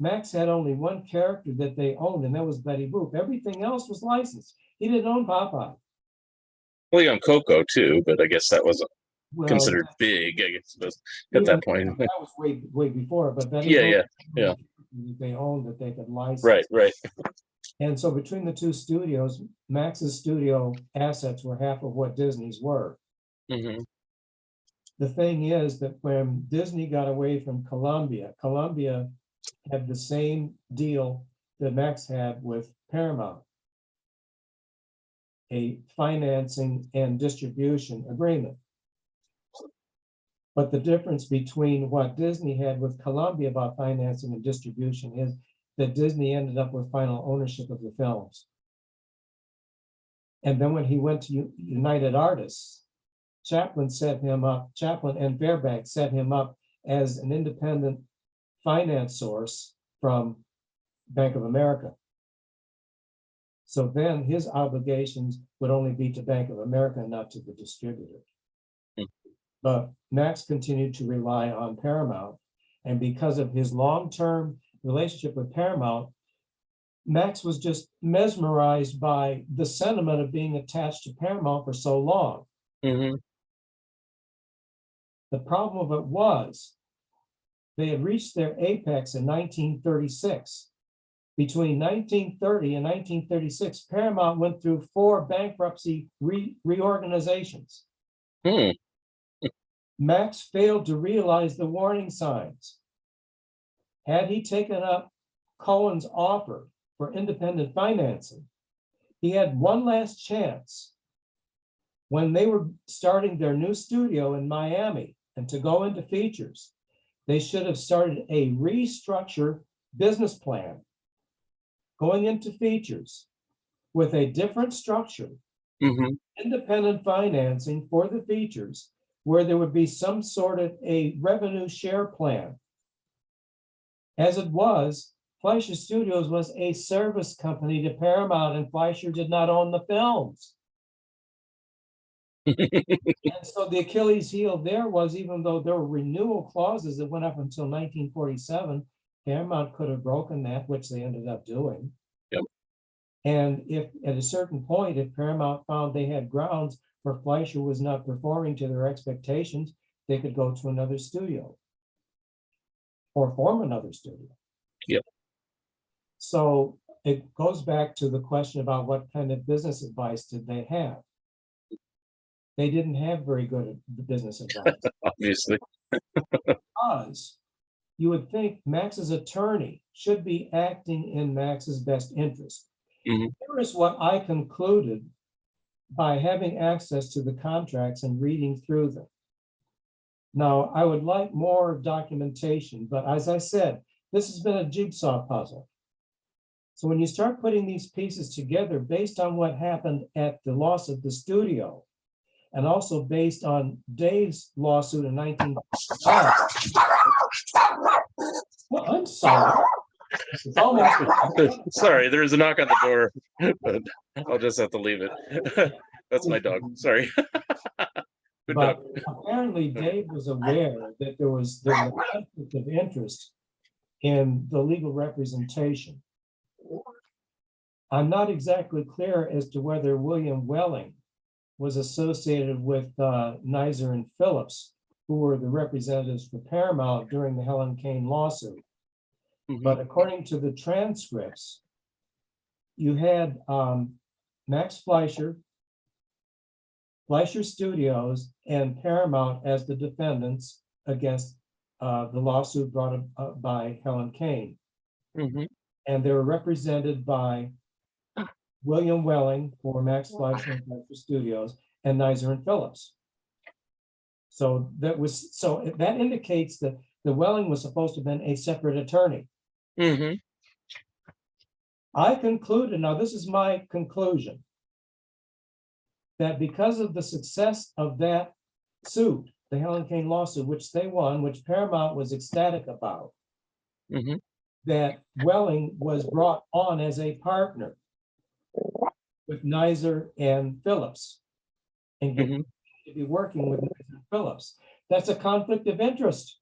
Max had only one character that they owned, and that was Betty Boop. Everything else was licensed. He didn't own Popeye. Well, he owned Coco too, but I guess that wasn't Well, considered big, I guess, at that point. that was way before, but Betty Yeah, Boop, they owned that they could license. right. And so between the two studios, Max's studio assets were half of what Disney's were. Hmm. The thing is that when Disney got away from Columbia had the same deal that Max had with Paramount, a financing and distribution agreement. But the difference between what Disney had with Columbia about financing and distribution is that Disney ended up with final ownership of the films. And then when he went to United Artists Chaplin and Fairbanks set him up as an independent finance source from Bank of America. So then his obligations would only be to Bank of America, not to the distributor. But Max continued to rely on Paramount. And because of his long-term relationship with Paramount, Max was just mesmerized by the sentiment of being attached to Paramount for so long. Mm-hmm. The problem of it was they had reached their apex in 1936. Between 1930 and 1936, Paramount went through 4 bankruptcy reorganizations. Hmm. Max failed to realize the warning signs. Had he taken up Cohen's offer for independent financing, he had one last chance. When they were starting their new studio in Miami and to go into features, they should have started a restructured business plan going into features with a different structure, Mm-hmm. independent financing for the features, where there would be some sort of a revenue share plan. As it was, Fleischer Studios was a service company to Paramount, and Fleischer did not own the films. And so the Achilles heel there was, even though there were renewal clauses that went up until 1947, Paramount could have broken that, which they ended up doing. Yep. And if at a certain point, if Paramount found they had grounds where Fleischer was not performing to their expectations, they could go to another studio or form another studio. Yep. So it goes back to the question about what kind of business advice did they have? They didn't have very good business advice. Obviously. Because you would think Max's attorney should be acting in Max's best interest. Mm-hmm. Here is what I concluded by having access to the contracts and reading through them. Now, I would like more documentation, but as I said, this has been a jigsaw puzzle. So when you start putting these pieces together based on what happened at the loss of the studio, and also based on Dave's lawsuit in 1955. Well, I'm sorry. It's almost Sorry, there is a knock on the door, but I'll just have to leave it. That's my dog. Sorry. Good but dog. apparently Dave was aware that there was a conflict of interest in the legal representation. I'm not exactly clear as to whether William Welling was associated with Nizer and Phillips, who were the representatives for Paramount during the Helen Kane lawsuit. Mm-hmm. But according to the transcripts, you had Max Fleischer, Fleischer Studios, and Paramount as the defendants against the lawsuit brought up by Helen Kane. Mm-hmm. And they were represented by William Welling for Max Fleischer and Fleischer Studios, and Nizer and Phillips. So that indicates that the Welling was supposed to have been a separate attorney. Mm-hmm. I concluded, now this is my conclusion, that because of the success of that suit, the Helen Kane lawsuit, which they won, which Paramount was ecstatic about, Mm-hmm. that Welling was brought on as a partner with Nizer and Phillips, and Mm-hmm. to be working with Nizer and Phillips. That's a conflict of interest.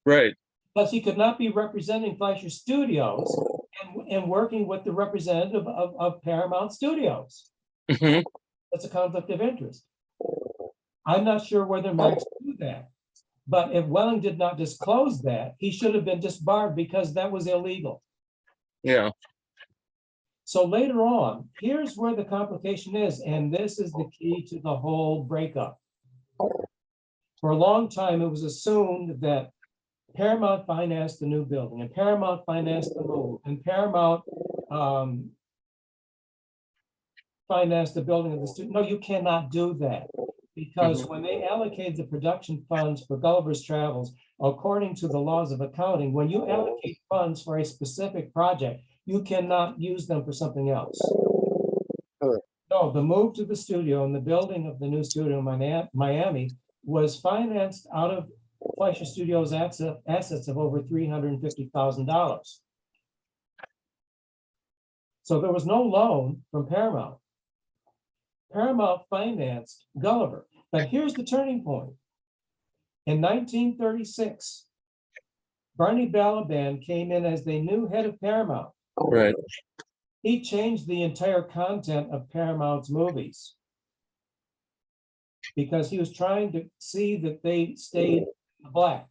Right. Plus, he could not be representing Fleischer Studios and working with the representative of Paramount Studios. Mm-hmm. That's a conflict of interest. I'm not sure whether Max knew that, but if Welling did not disclose that, he should have been disbarred because that was illegal. Yeah. So later on, here's where the complication is, and this is the key to the whole breakup. For a long time, it was assumed that Paramount financed the new building, and Paramount financed the move, and Paramount financed the building of the studio. No, you cannot do that, because when they allocated the production funds for Gulliver's Travels, according to the laws of accounting, when you allocate funds for a specific project, you cannot use them for something else. No, No, the move to the studio and the building of the new studio in Miami was financed out of Fleischer Studios' assets of over $350,000. So there was no loan from Paramount. Paramount financed Gulliver. But here's the turning point. In 1936, Barney Balaban came in as the new head of Paramount. Right. He changed the entire content of Paramount's movies because he was trying to see that they stayed black.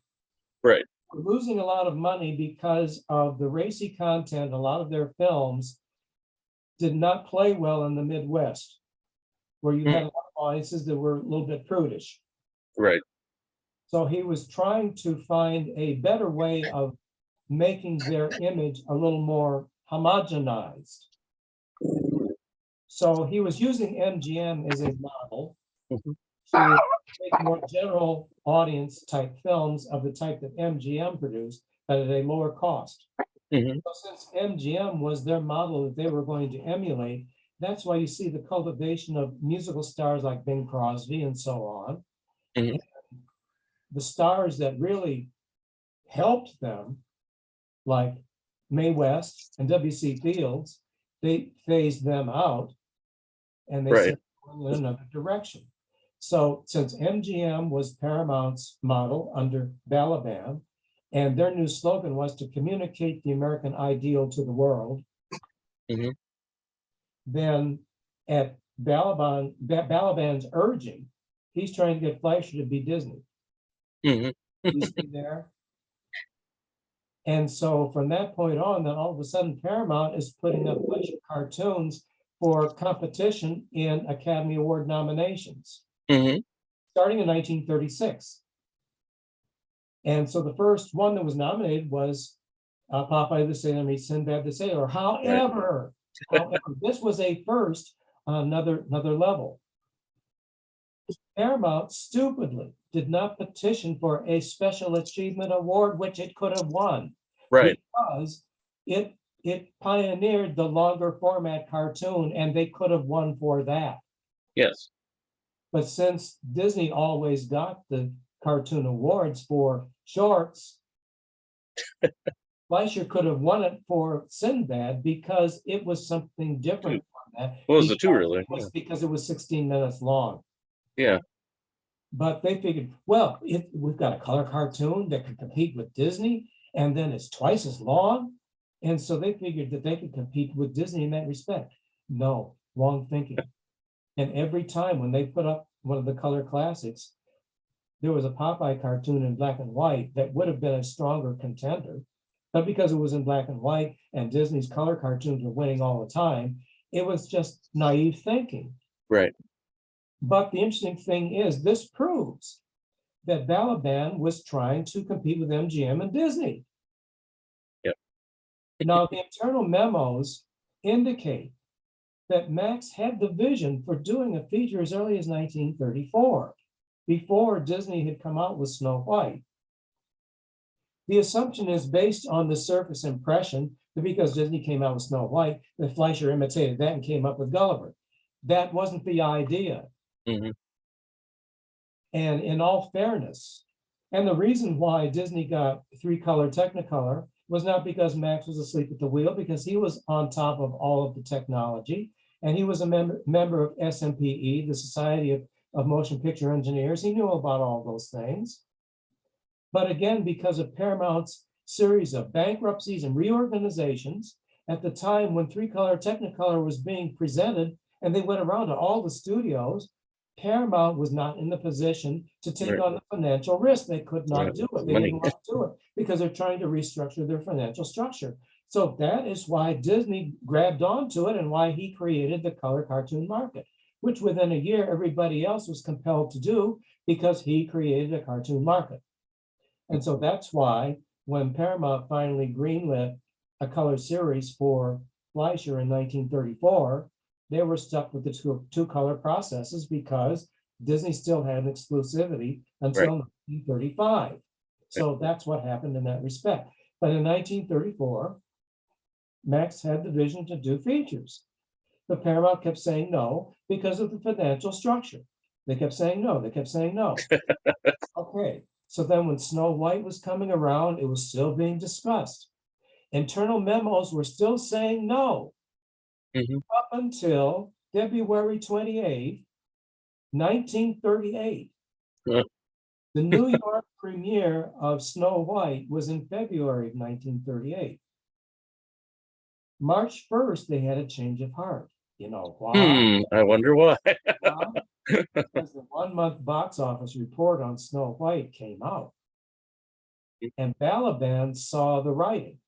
Right. We're losing a lot of money because of the racy content. A lot of their films did not play well in the Midwest, where you had a lot of audiences that were a little bit prudish. Right. So he was trying to find a better way of making their image a little more homogenized. So he was using MGM as a model to make more general audience type films of the type that MGM produced, but at a lower cost. So since MGM was their model that they were going to emulate, that's why you see the cultivation of musical stars like Bing Crosby and so on. And the stars that really helped them, like Mae West and W.C. Fields, they phased them out and they said in another direction. So since MGM was Paramount's model under Balaban, and their new slogan was to communicate the American ideal to the world, then at Balaban's urging, he's trying to get Fleischer to be Disney. You see there? And so from that point on, then all of a sudden Paramount is putting up Fleischer cartoons for competition in Academy Award nominations, starting in 1936. And so the first one that was nominated was Popeye the Sailor meets Sinbad the Sailor. However, this was a first on another level. Paramount stupidly did not petition for a special achievement award, which it could have won, because it pioneered the longer format cartoon, and they could have won for that. Yes. But since Disney always got the cartoon awards for shorts, Fleischer could have won it for Sinbad because it was something different from that. What was the two really? Because it was 16 minutes long. Yeah. But they figured, well, if we've got a color cartoon that can compete with Disney, and then it's twice as long. And so they figured that they could compete with Disney in that respect. No, wrong thinking. And every time when they put up one of the color classics, there was a Popeye cartoon in black and white that would have been a stronger contender. But because it was in black and white and Disney's color cartoons were winning all the time, it was just naive thinking. Right. But the interesting thing is, this proves that Balaban was trying to compete with MGM and Disney. Yep. Now, the internal memos indicate that Max had the vision for doing a feature as early as 1934, before Disney had come out with Snow White. The assumption is based on the surface impression that because Disney came out with Snow White, that Fleischer imitated that and came up with Gulliver. That wasn't the idea. And in all fairness, and the reason why Disney got 3-color Technicolor was not because Max was asleep at the wheel, because he was on top of all of the technology, and he was a member of SMPE, the Society of Motion Picture Engineers. He knew about all those things. But again, because of Paramount's series of bankruptcies and reorganizations, at the time when 3-color Technicolor was being presented, and they went around to all the studios, Paramount was not in the position to take on the financial risk. They could not do it. They didn't want to do it because they're trying to restructure their financial structure. So that is why Disney grabbed onto it and why he created the color cartoon market, which within a year, everybody else was compelled to do because he created a cartoon market. And so that's why when Paramount finally greenlit a color series for Fleischer in 1934, they were stuck with the two color processes because Disney still had an exclusivity until 1935. So that's what happened in that respect. But in 1934, Max had the vision to do features. But Paramount kept saying no because of the financial structure. They kept saying no, they kept saying no. Okay, so then when Snow White was coming around, it was still being discussed. Internal memos were still saying no Mhm. up until February 28th, 1938. Uh, The New York premiere of Snow White was in February of 1938. March 1st, they had a change of heart. You know why? I wonder why. Why? Because the 1 month box office report on Snow White came out, and Balaban saw the writing.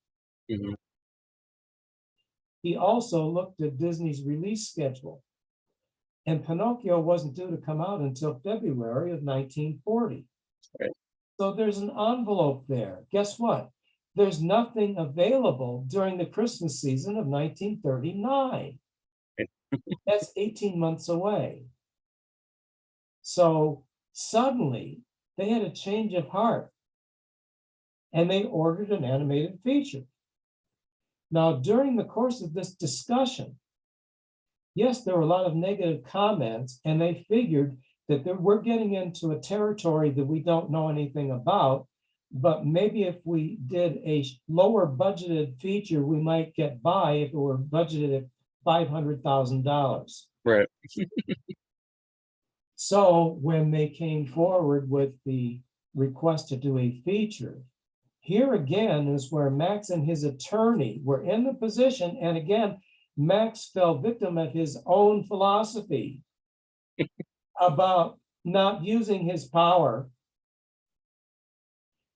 Mhm. He also looked at Disney's release schedule, and Pinocchio wasn't due to come out until February of 1940. Right. So there's an envelope there. Guess what? There's nothing available during the Christmas season of 1939. That's 18 months away. So suddenly they had a change of heart and they ordered an animated feature. Now, during the course of this discussion, yes, there were a lot of negative comments, and they figured that we're getting into a territory that we don't know anything about. But maybe if we did a lower budgeted feature, we might get by if it were budgeted at $500,000. Right. So when they came forward with the request to do a feature, here again is where Max and his attorney were in the position. And again, Max fell victim of his own philosophy about not using his power,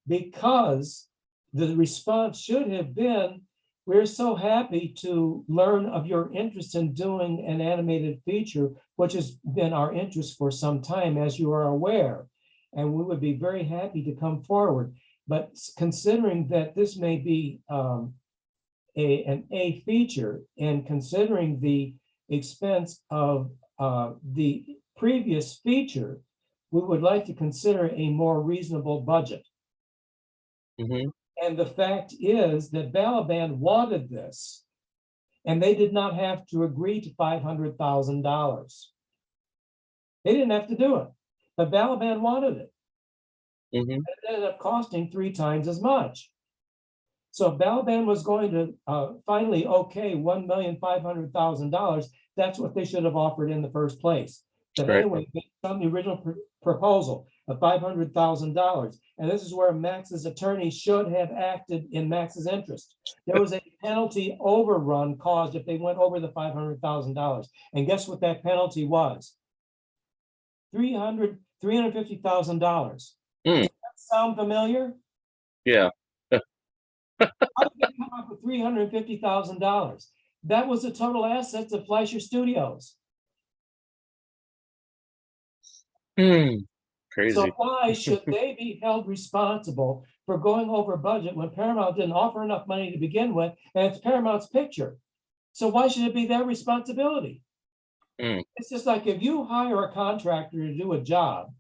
because the response should have been, we're so happy to learn of your interest in doing an animated feature, which has been our interest for some time, as you are aware. And we would be very happy to come forward. But considering that this may be an A feature, and considering the expense of the previous feature, we would like to consider a more reasonable budget. Mhm. And the fact is that Balaban wanted this, and they did not have to agree to $500,000. They didn't have to do it, but Balaban wanted it. Mhm. It ended up costing 3 times as much. So if Balaban was going to finally okay $1,500,000, that's what they should have offered in the first place. But Right. anyway, based on the original proposal of $500,000, and this is where Max's attorney should have acted in Max's interest. There was a penalty overrun caused if they went over the $500,000. And guess what that penalty was? $350,000. Mm. Does that sound familiar? Yeah. How did they come up with $350,000? That was the total assets of Fleischer Studios. So Crazy. why should they be held responsible for going over budget when Paramount didn't offer enough money to begin with, and it's Paramount's picture? So why should it be their responsibility? Mm. It's just like if you hire a contractor to do a job,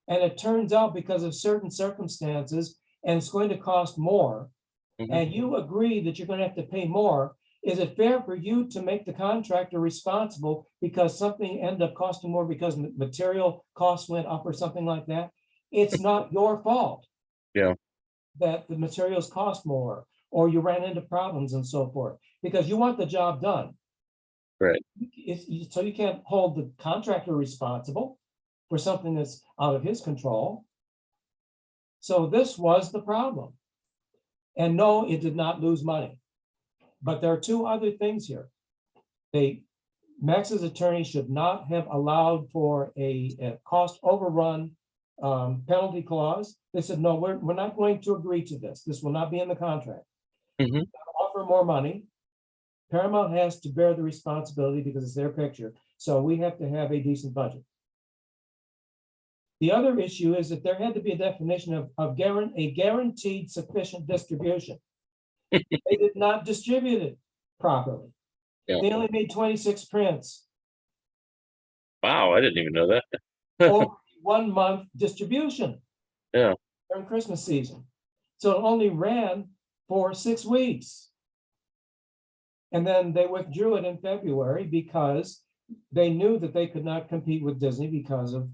and it turns out because of certain circumstances, and it's going to cost more, Mhm. and you agree that you're going to have to pay more, is it fair for you to make the contractor responsible because something ended up costing more because material costs went up or something like that? It's not your fault Yeah. that the materials cost more, or you ran into problems and so forth, because you want the job done. Right. So you can't hold the contractor responsible for something that's out of his control. So this was the problem. And no, it did not lose money. But there are 2 other things here. Max's attorney should not have allowed for a cost overrun penalty clause. They said, no, we're not going to agree to this. This will not be in the contract. Mhm. Offer more money. Paramount has to bear the responsibility because it's their picture. So we have to have a decent budget. The other issue is that there had to be a definition of a guaranteed sufficient distribution. They did not distribute it properly. Yeah. They only made 26 prints Wow, I didn't even know that. over 1 month distribution Yeah. during Christmas season. So it only ran for 6 weeks. And then they withdrew it in February because they knew that they could not compete with Disney because of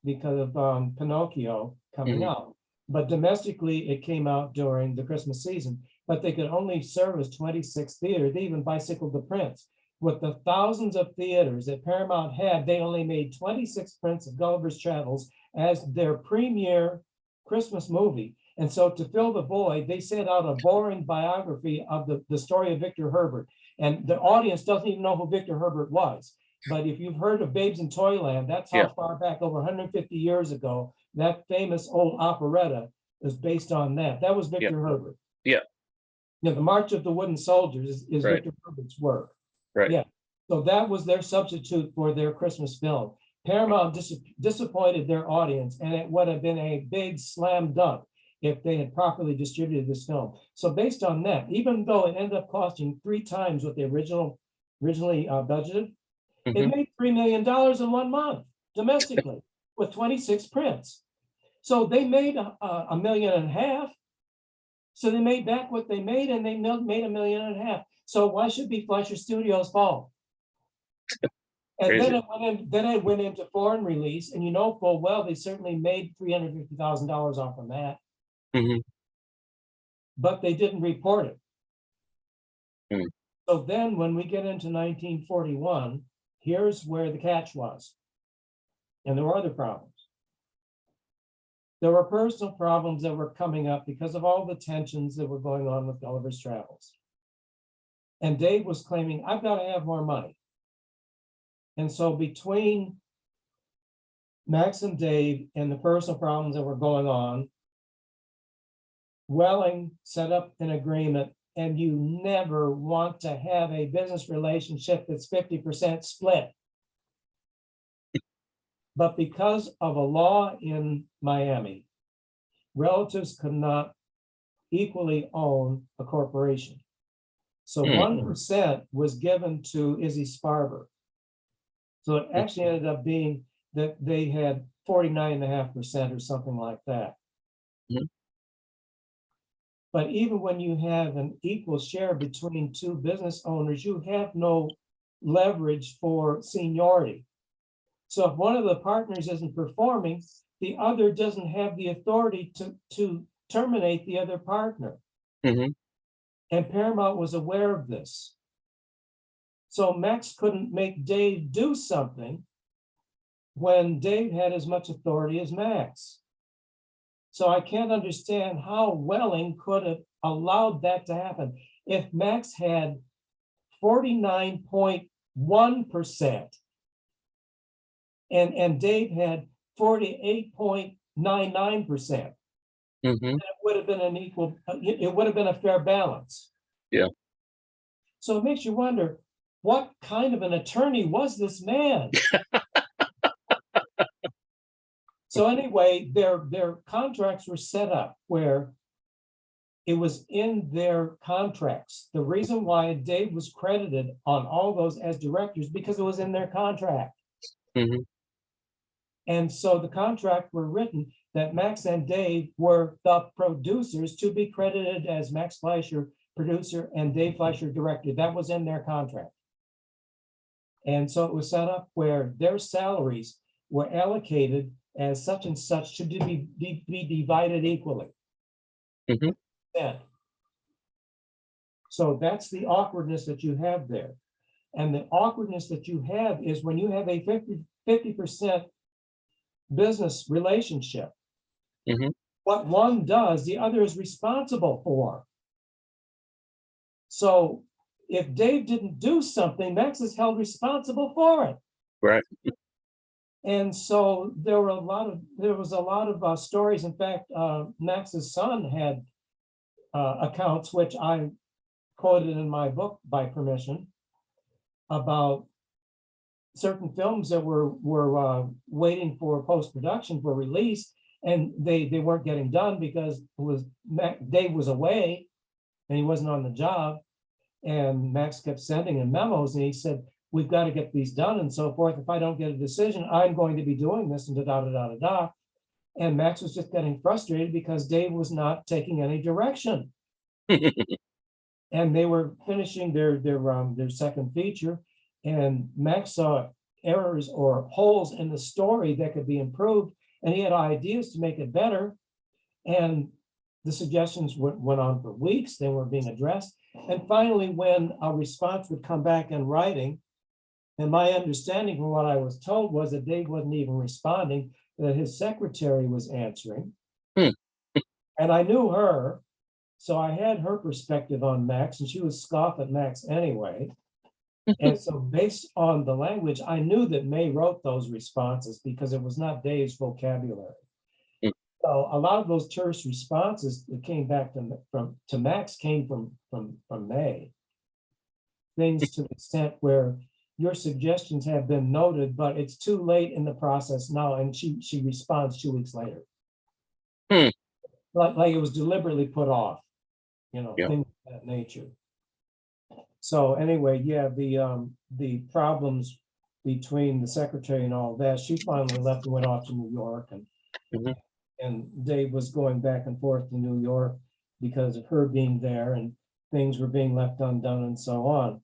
Pinocchio coming out. But domestically, it came out during the Christmas season. But they could only service 26 theaters. They even bicycled the prints. With the thousands of theaters that Paramount had, they only made 26 prints of Gulliver's Travels as their premier Christmas movie. And so to fill the void, they sent out a boring biography of the story of Victor Herbert. And the audience doesn't even know who Victor Herbert was. But if you've heard of Babes in Toyland, that's how far back, over 150 years ago, that famous old operetta is based on that. That was Victor Herbert. Yeah. The March of the Wooden Soldiers is Victor Herbert's work. Right. Yeah. So that was their substitute for their Christmas film. Paramount disappointed their audience, and it would have been a big slam dunk if they had properly distributed this film. So based on that, even though it ended up costing 3 times what they originally budgeted, it made $3 million in 1 month domestically with 26 prints. So they made $1.5 million. So they made back what they made, and they made $1.5 million. So why should be Fleischer Studios' fault? And then it went into foreign release, and you know full well they certainly made $350,000 off of that. But they didn't report it. So then when we get into 1941, here's where the catch was. And there were other problems. There were personal problems that were coming up because of all the tensions that were going on with Gulliver's Travels. And Dave was claiming, I've got to have more money. And so between Max and Dave and the personal problems that were going on, Welling set up an agreement, and you never want to have a business relationship that's 50% split. But because of a law in Miami, relatives could not equally own a corporation. So 1% was given to Izzy Sparber. So it actually ended up being that they had 49.5% or something like that. But even when you have an equal share between 2 business owners, you have no leverage for seniority. So if one of the partners isn't performing, the other doesn't have the authority to terminate the other partner. And Paramount was aware of this. So Max couldn't make Dave do something when Dave had as much authority as Max. So I can't understand how Welling could have allowed that to happen. If Max had 49.1% and Dave had 48.99%, it would have been it would have been a fair balance. Yeah. So it makes you wonder, what kind of an attorney was this man? So anyway, their contracts were set up where it was in their contracts. The reason why Dave was credited on all those as directors, because it was in their contract. And so the contract were written that Max and Dave were the producers to be credited as Max Fleischer, producer, and Dave Fleischer, director. That was in their contract. And so it was set up where their salaries were allocated as such and such to be divided equally. Yeah. So that's the awkwardness that you have there. And the awkwardness that you have is when you have a 50% business relationship, what one does, the other is responsible for. So if Dave didn't do something, Max is held responsible for it. Right. And so there was a lot of stories. In fact, Max's son had accounts, which I quoted in my book by permission, about certain films that were waiting for post-production for release, and they weren't getting done because Dave was away and he wasn't on the job. And Max kept sending him memos, and he said, we've got to get these done and so forth. If I don't get a decision, I'm going to be doing this, and da-da-da-da-da. And Max was just getting frustrated because Dave was not taking any direction. and they were finishing their second feature, and Max saw errors or holes in the story that could be improved, and he had ideas to make it better. And the suggestions went on for weeks. They were being addressed. And finally, when a response would come back in writing, and my understanding from what I was told was that Dave wasn't even responding, that his secretary was answering. Hmm. And I knew her, so I had her perspective on Max, and she would scoff at Max anyway. And so based on the language, I knew that May wrote those responses because it was not Dave's vocabulary. Hmm. So a lot of those terse responses that came back to Max came from May. Things to the extent where your suggestions have been noted, but it's too late in the process now, and she responds 2 weeks later. Hmm. Like it was deliberately put off, Yeah. things of that nature. So anyway, yeah, the problems between the secretary and all that, she finally left and went off to New York, and Mhm. and Dave was going back and forth to New York because of her being there, and things were being left undone and so on.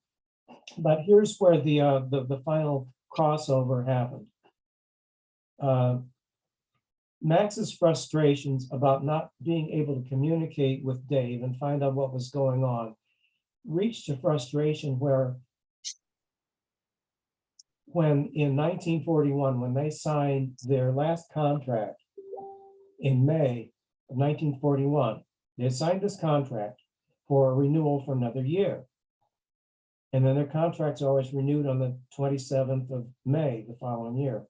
But here's where the final crossover happened. Max's frustrations about not being able to communicate with Dave and find out what was going on reached a frustration where, when in 1941, when they signed their last contract in May of 1941, they signed this contract for a renewal for another year. And then their contracts are always renewed on the 27th of May the following year.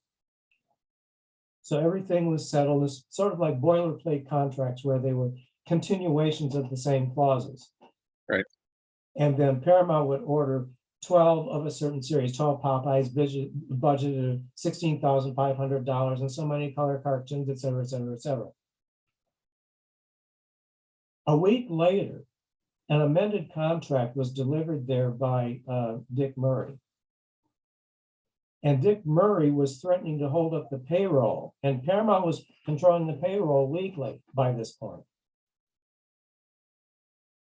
So everything was settled. It's sort of like boilerplate contracts where they were continuations of the same clauses. Right. And then Paramount would order 12 of a certain series, 12 Popeyes, budgeted of $16,500, and so many color cartoons, et cetera, et cetera, et cetera. A week later, an amended contract was delivered there by Dick Murray. And Dick Murray was threatening to hold up the payroll, and Paramount was controlling the payroll weekly by this point.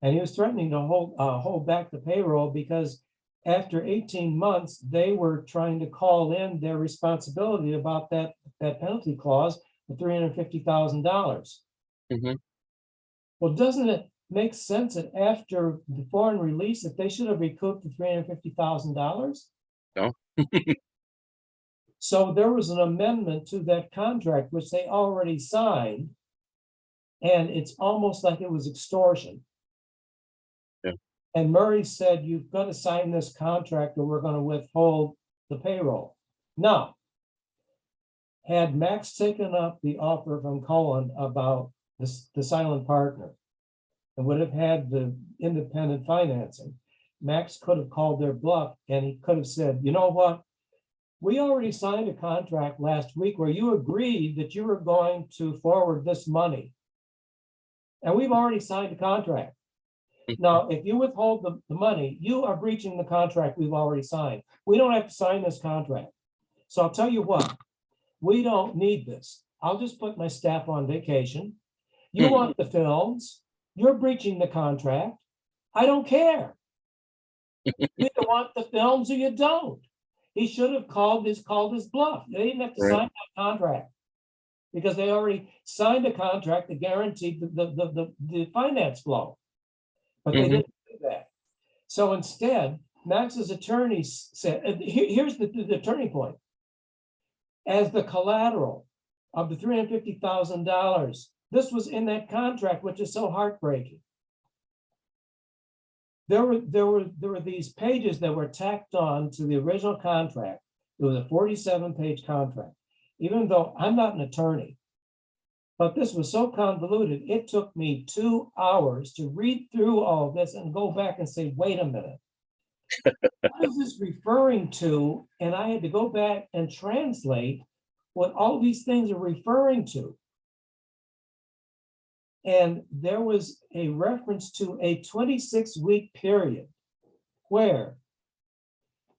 And he was threatening to hold back the payroll because after 18 months, they were trying to call in their responsibility about that penalty clause of $350,000. Mm-hmm. Well, doesn't it make sense that after the foreign release that they should have recouped the $350,000? No. So there was an amendment to that contract, which they already signed, and it's almost like it was extortion. Yeah. And Murray said, you've got to sign this contract or we're going to withhold the payroll. Now, had Max taken up the offer from Cohen about the silent partner and would have had the independent financing, Max could have called their bluff, and he could have said, you know what? We already signed a contract last week where you agreed that you were going to forward this money. And we've already signed a contract. Now, if you withhold the money, you are breaching the contract we've already signed. We don't have to sign this contract. So I'll tell you what, we don't need this. I'll just put my staff on vacation. You want the films, you're breaching the contract. I don't care. You either want the films or you don't. He should have called his bluff. They didn't have to sign that contract because they already signed a contract that guaranteed the finance flow. But they didn't do that. So instead, Max's attorney said, here's the turning point. As the collateral of the $350,000, this was in that contract, which is so heartbreaking. There were these pages that were tacked on to the original contract. It was a 47-page contract. Even though I'm not an attorney, but this was so convoluted, it took me 2 hours to read through all of this and go back and say, wait a minute, what is this referring to? And I had to go back and translate what all these things are referring to. And there was a reference to a 26-week period where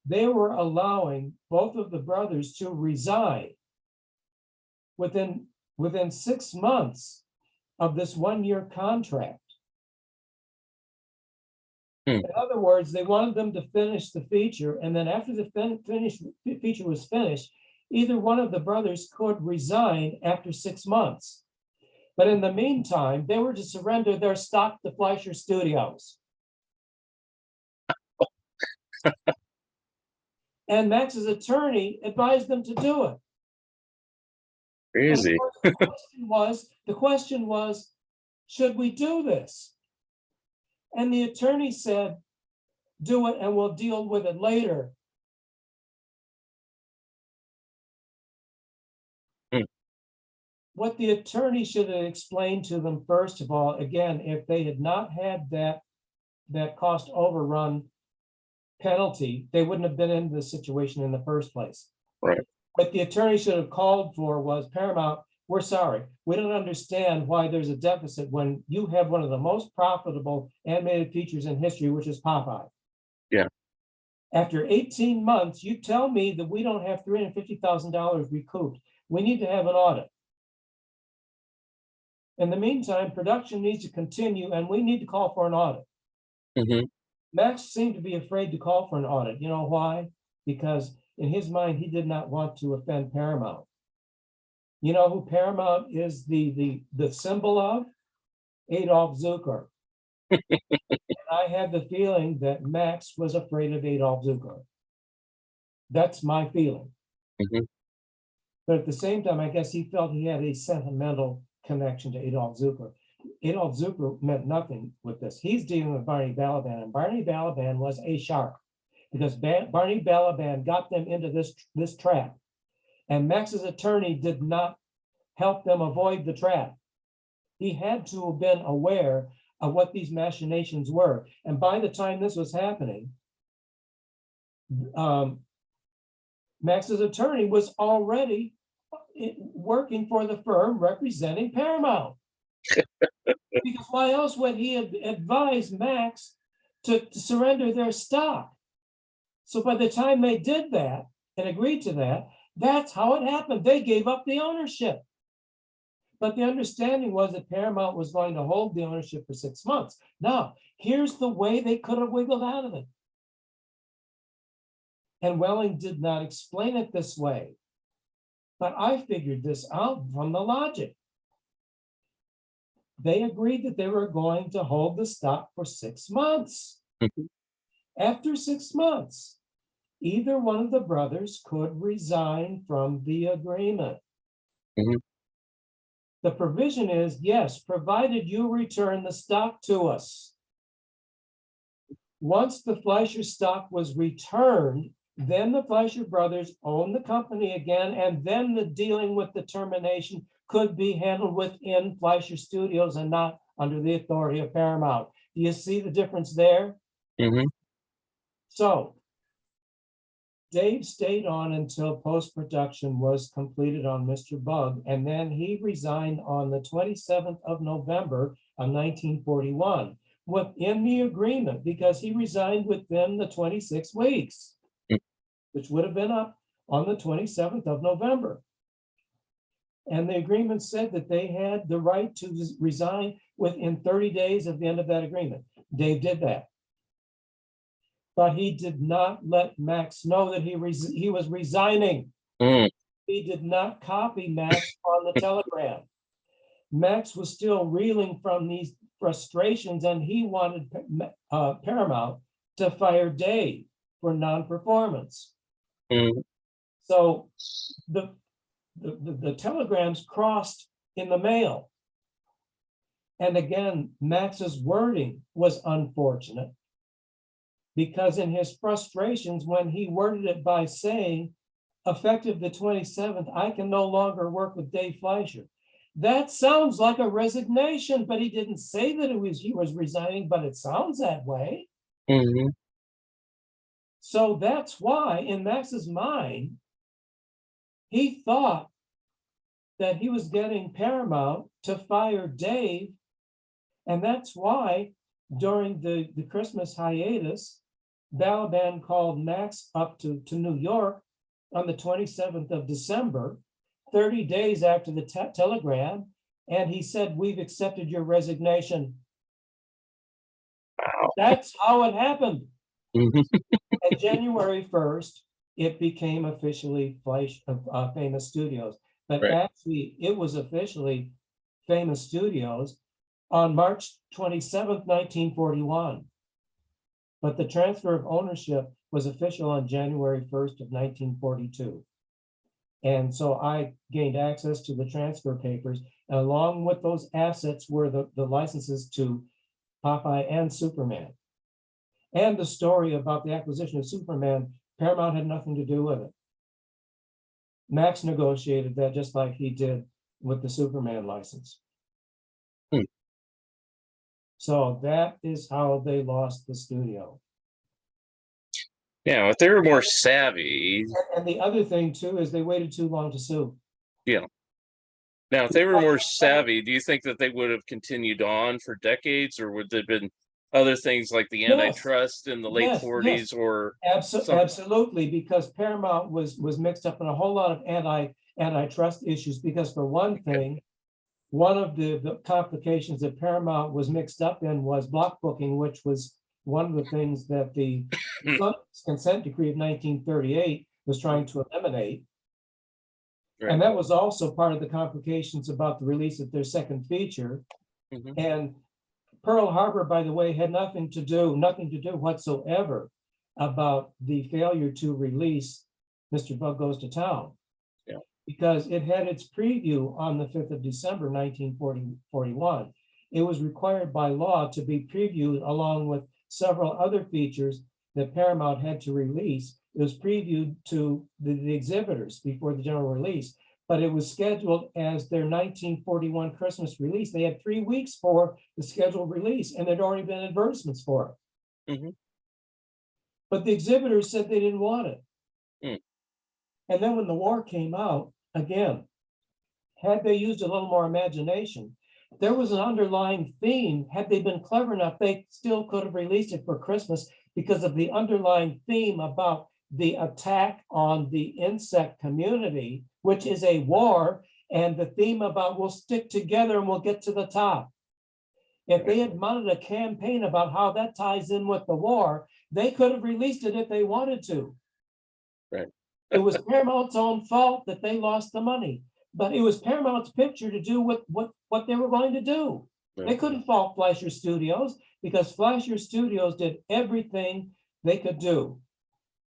they were allowing both of the brothers to resign within 6 months of this 1-year contract. Hmm. In other words, they wanted them to finish the feature, and then after the feature was finished, either one of the brothers could resign after 6 months. But in the meantime, they were to surrender their stock to Fleischer Studios. And Max's attorney advised them to do it. And of Crazy. course, the question was, should we do this? And the attorney said, do it and we'll deal with it later. Hmm. What the attorney should have explained to them, first of all, again, if they had not had that cost overrun penalty, they wouldn't have been in this situation in the first place. Right. What the attorney should have called for was, Paramount, we're sorry. We don't understand why there's a deficit when you have one of the most profitable animated features in history, which is Popeye. Yeah. After 18 months, you tell me that we don't have $350,000 recouped. We need to have an audit. In the meantime, production needs to continue and we need to call for an audit. Mm-hmm. Max seemed to be afraid to call for an audit. You know why? Because in his mind, he did not want to offend Paramount. You know who Paramount is the symbol of? Adolf Zucker. I had the feeling that Max was afraid of Adolf Zucker. That's my feeling. Mm-hmm. But at the same time, I guess he felt he had a sentimental connection to Adolf Zucker. Adolf Zucker meant nothing with this. He's dealing with Barney Balaban, and Barney Balaban was a shark because Barney Balaban got them into this trap. And Max's attorney did not help them avoid the trap. He had to have been aware of what these machinations were. And by the time this was happening, Max's attorney was already working for the firm representing Paramount. Because why else would he have advised Max to surrender their stock? So by the time they did that and agreed to that, that's how it happened. They gave up the ownership. But the understanding was that Paramount was going to hold the ownership for 6 months. Now, here's the way they could have wiggled out of it. And Welling did not explain it this way. But I figured this out from the logic. They agreed that they were going to hold the stock for 6 months. Mm-hmm. After 6 months, either one of the brothers could resign from the agreement. Mm-hmm. The provision is, yes, provided you return the stock to us. Once the Fleischer stock was returned, then the Fleischer brothers owned the company again, and then the dealing with the termination could be handled within Fleischer Studios and not under the authority of Paramount. Do you see the difference there? Mm-hmm. So Dave stayed on until post-production was completed on Mr. Bug, and then he resigned on the 27th of November of 1941 within the agreement, because he resigned within the 26 weeks, which would have been up on the 27th of November. And the agreement said that they had the right to resign within 30 days of the end of that agreement. Dave did that. But he did not let Max know that he was resigning. Mm. He did not copy Max on the telegram. Max was still reeling from these frustrations, and he wanted Paramount to fire Dave for non-performance. Mm. So the telegrams crossed in the mail. And again, Max's wording was unfortunate, because in his frustrations, when he worded it by saying, effective the 27th, I can no longer work with Dave Fleischer. That sounds like a resignation, but he didn't say that he was resigning, but it sounds that way. Mm-hmm. So that's why in Max's mind, he thought that he was getting Paramount to fire Dave. And that's why during the Christmas hiatus, Balaban called Max up to New York on the 27th of December, 30 days after the telegram, and he said, we've accepted your resignation. Wow. That's how it happened. Mhm. And January 1st, it became officially Famous Studios. But Right. actually, it was officially Famous Studios on March 27th, 1941. But the transfer of ownership was official on January 1st of 1942. And so I gained access to the transfer papers. And along with those assets were the licenses to Popeye and Superman. And the story about the acquisition of Superman, Paramount had nothing to do with it. Max negotiated that just like he did with the Superman license. Hmm. So that is how they lost the studio. Yeah, if they were more savvy, And the other thing too is they waited too long to sue. yeah. Now, if they were more savvy, do you think that they would have continued on for decades, or would there have been other things like the Yes, antitrust in the late yes, 40s or some? absolutely, because Paramount was mixed up in a whole lot of antitrust issues. Because for one Okay. thing, one of the complications that Paramount was mixed up in was block booking, which was one of the things that the consent decree of 1938 was trying to eliminate. Right. And that was also part of the complications about the release of their second feature. Mhm. And Pearl Harbor, by the way, had nothing to do whatsoever about the failure to release Mr. Bug Goes to Town, Yeah. because it had its preview on the 5th of December, 1941. It was required by law to be previewed along with several other features that Paramount had to release. It was previewed to the exhibitors before the general release, but it was scheduled as their 1941 Christmas release. They had 3 weeks for the scheduled release, and there'd already been advertisements for it. Mhm. But the exhibitors said they didn't want it. Mm. And then when the war came out, again, had they used a little more imagination, there was an underlying theme. Had they been clever enough, they still could have released it for Christmas because of the underlying theme about the attack on the insect community, which is a war, and the theme about we'll stick together and we'll get to the top. If they had mounted a campaign about how that ties in with the war, they could have released it if they wanted to. Right. It was Paramount's own fault that they lost the money, but it was Paramount's picture to do what they were going to do. They Right. couldn't fault Fleischer Studios because Fleischer Studios did everything they could do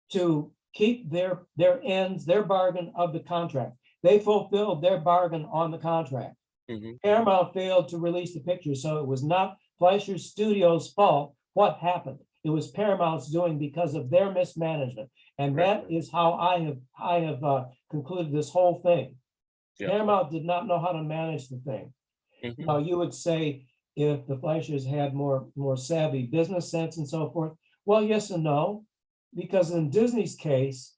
to keep their ends, their bargain of the contract. They fulfilled their bargain on the contract. Mhm. Paramount failed to release the picture, so it was not Fleischer Studios' fault what happened. It was Paramount's doing because of their mismanagement, and Right. that is how I have concluded this whole thing. Yeah. Paramount did not know how to manage the thing. Mhm. Now you would say if the Fleischers had more savvy business sense and so forth. Well, yes and no, because in Disney's case,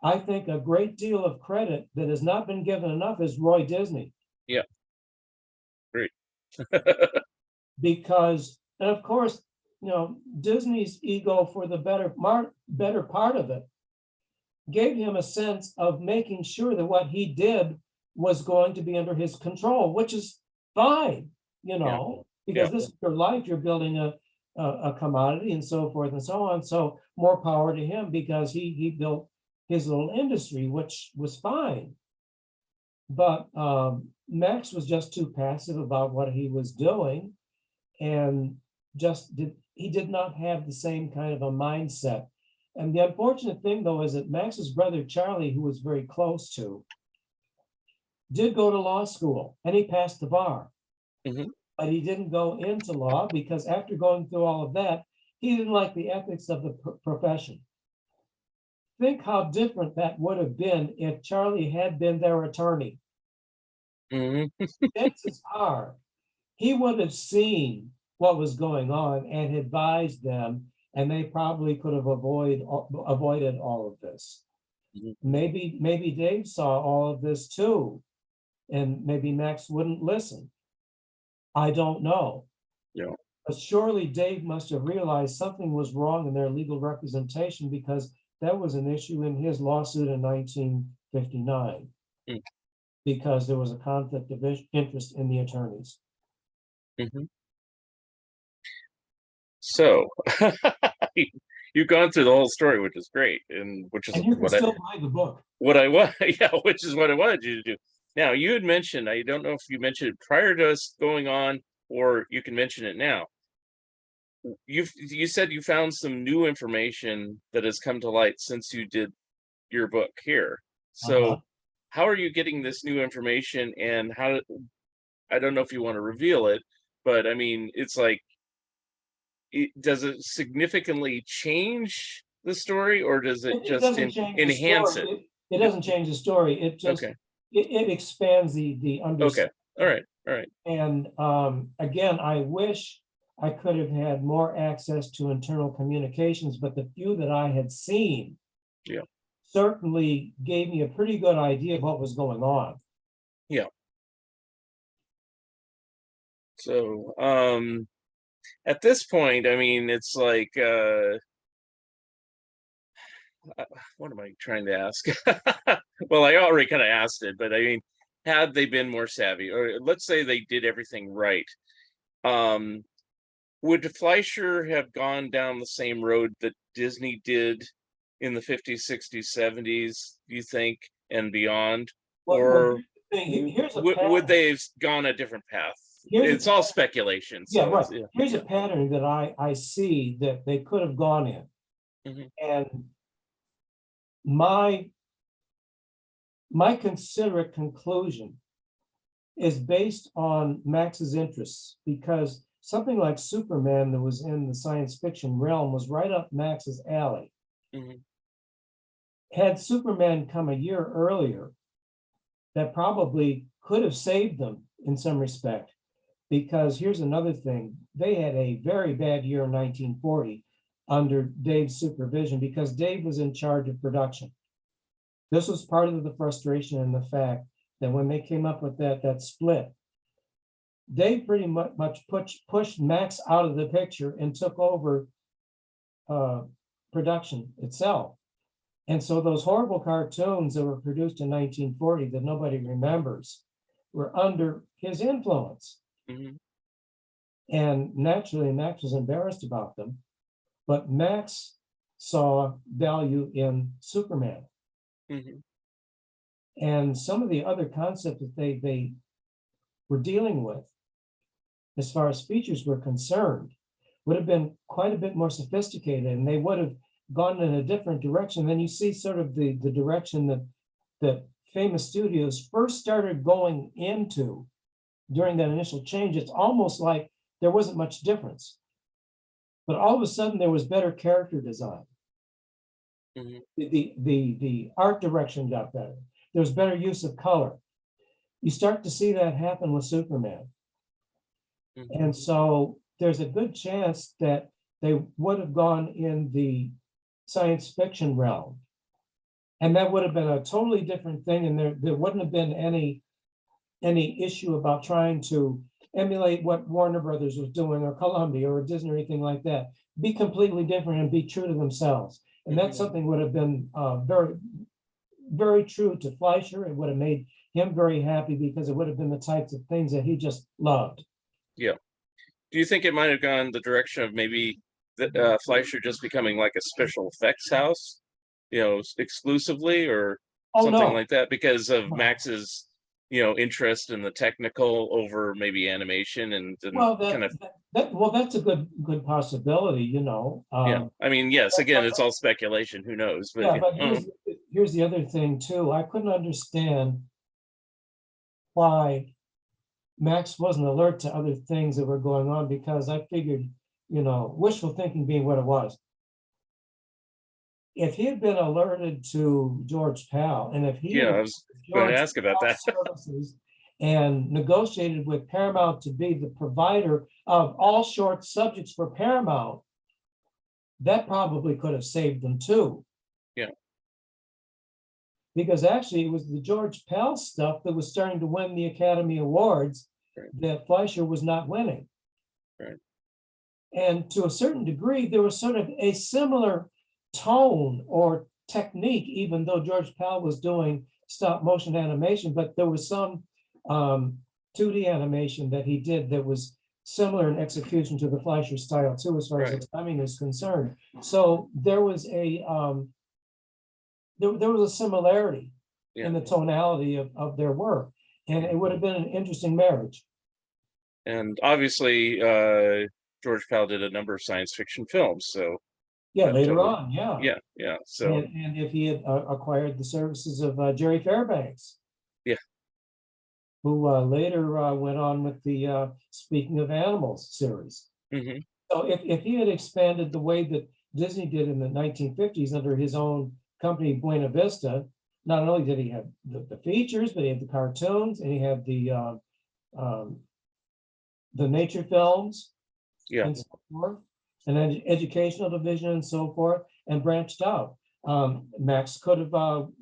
I think a great deal of credit that has not been given enough is Roy Disney. Yeah. Great. Because, and of course, Disney's ego for the better part of it gave him a sense of making sure that what he did was going to be under his control, which is fine, Yeah. because Yeah. this is your life, you're building a commodity and so forth and so on. So more power to him because he built his little industry, which was fine. But Max was just too passive about what he was doing, and he did not have the same kind of a mindset. And the unfortunate thing, though, is that Max's brother Charlie, who was very close to, did go to law school and he passed the bar. Mhm. But he didn't go into law because after going through all of that, he didn't like the ethics of the profession. Think how different that would have been if Charlie had been their attorney. Mhm. Chances are he would have seen what was going on and advised them, and they probably could have avoided all of this. Mhm. Maybe Dave saw all of this too, and maybe Max wouldn't listen. I don't know. Yeah. But surely Dave must have realized something was wrong in their legal representation because that was an issue in his lawsuit in 1959 Mm. because there was a conflict of interest in the attorneys. Mhm. So you've gone through the whole story, which is great, and which is And you can what I still buy the book. what I want, yeah, which is what I wanted you to do. Now, you had mentioned, I don't know if you mentioned it prior to us going on, or you can mention it now. You said you found some new information that has come to light since you did your book here. Uh-huh. So, how are you getting this new information, and how? I don't know if you want to reveal it, but I mean, it's like, does it significantly change the story, or does it It just doesn't change the enhance story. it? It doesn't change the story. It just, Okay. it expands the Okay. understanding. All right. All right. And again, I wish I could have had more access to internal communications, but the few that I had seen Yeah. certainly gave me a pretty good idea of what was going on. Yeah. So, at this point, I mean, it's like, what am I trying to ask? Well, I already kind of asked it, but I mean, had they been more savvy, or let's say they did everything right, um, would Fleischer have gone down the same road that Disney did in the 50s, 60s, 70s, you think, and beyond? Well, Or here's the thing. Here's a would pattern. they have gone a different path? Here's a It's all pattern. speculation. Yeah, So right. it's, yeah. Here's a Yeah. pattern that I see that they could have gone in. Mhm. And my my considerate conclusion is based on Max's interests, because something like Superman that was in the science fiction realm was right up Max's alley. Mhm. Had Superman come a year earlier, that probably could have saved them in some respect, because here's another thing. They had a very bad year in 1940 under Dave's supervision, because Dave was in charge of production. This was part of the frustration and the fact that when they came up with that split, Dave pretty much pushed Max out of the picture and took over production itself. And so those horrible cartoons that were produced in 1940 that nobody remembers were under his influence. Mhm. And naturally, Max was embarrassed about them, but Max saw value in Superman. Mhm. And some of the other concepts that they were dealing with, as far as features were concerned, would have been quite a bit more sophisticated, and they would have gone in a different direction. Then you see sort of the direction that famous studios first started going into during that initial change. It's almost like there wasn't much difference, but all of a sudden there was better character design. Mhm. The art direction got better. There was better use of color. You start to see that happen with Superman. Mhm. And so there's a good chance that they would have gone in the science fiction realm. And that would have been a totally different thing. And there wouldn't have been any issue about trying to emulate what Warner Brothers was doing, or Columbia, or Disney, or anything like that. Be completely different and be true to themselves. And that's something would have been very, very true to Fleischer. It would have made him very happy, because it would have been the types of things that he just loved. Yeah. Do you think it might have gone the direction of maybe Fleischer just becoming like a special effects house, exclusively, or Oh, something no. like that, because of No. Max's, interest in the technical over maybe animation and Well, kind of, that's a good possibility, yeah. I mean, yes, again, it's but- all speculation. Who knows? But yeah, but yeah. here's the other thing too. I couldn't understand why Max wasn't alert to other things that were going on, because I figured, wishful thinking being what it was. If he had been alerted to George Pal, and if he Yeah, had I was going to George ask about that. Pal services and negotiated with Paramount to be the provider of all short subjects for Paramount, that probably could have saved them too. Yeah. Because actually it was the George Pal stuff that was starting to win the Academy Awards, Right. that Fleischer was not winning. Right. And to a certain degree, there was sort of a similar tone or technique, even though George Pal was doing stop motion animation, but there was some 2D animation that he did that was similar in execution to the Fleischer style too, as far as Right. the timing is concerned. So there was a there was a similarity Yeah. in the tonality of their work, and it would have been an interesting marriage. And obviously, George Pal did a number of science fiction films, so Yeah, that later on, yeah. yeah. So And if he had acquired the services of Jerry Fairbanks, yeah, who later went on with the Speaking of Animals series. hmm So if he had expanded the way that Disney did in the 1950s under his own company, Buena Vista, not only did he have the features, but he had the cartoons and he had um, the nature films yeah, and so forth, and then educational division and so forth, and branched out. Max could have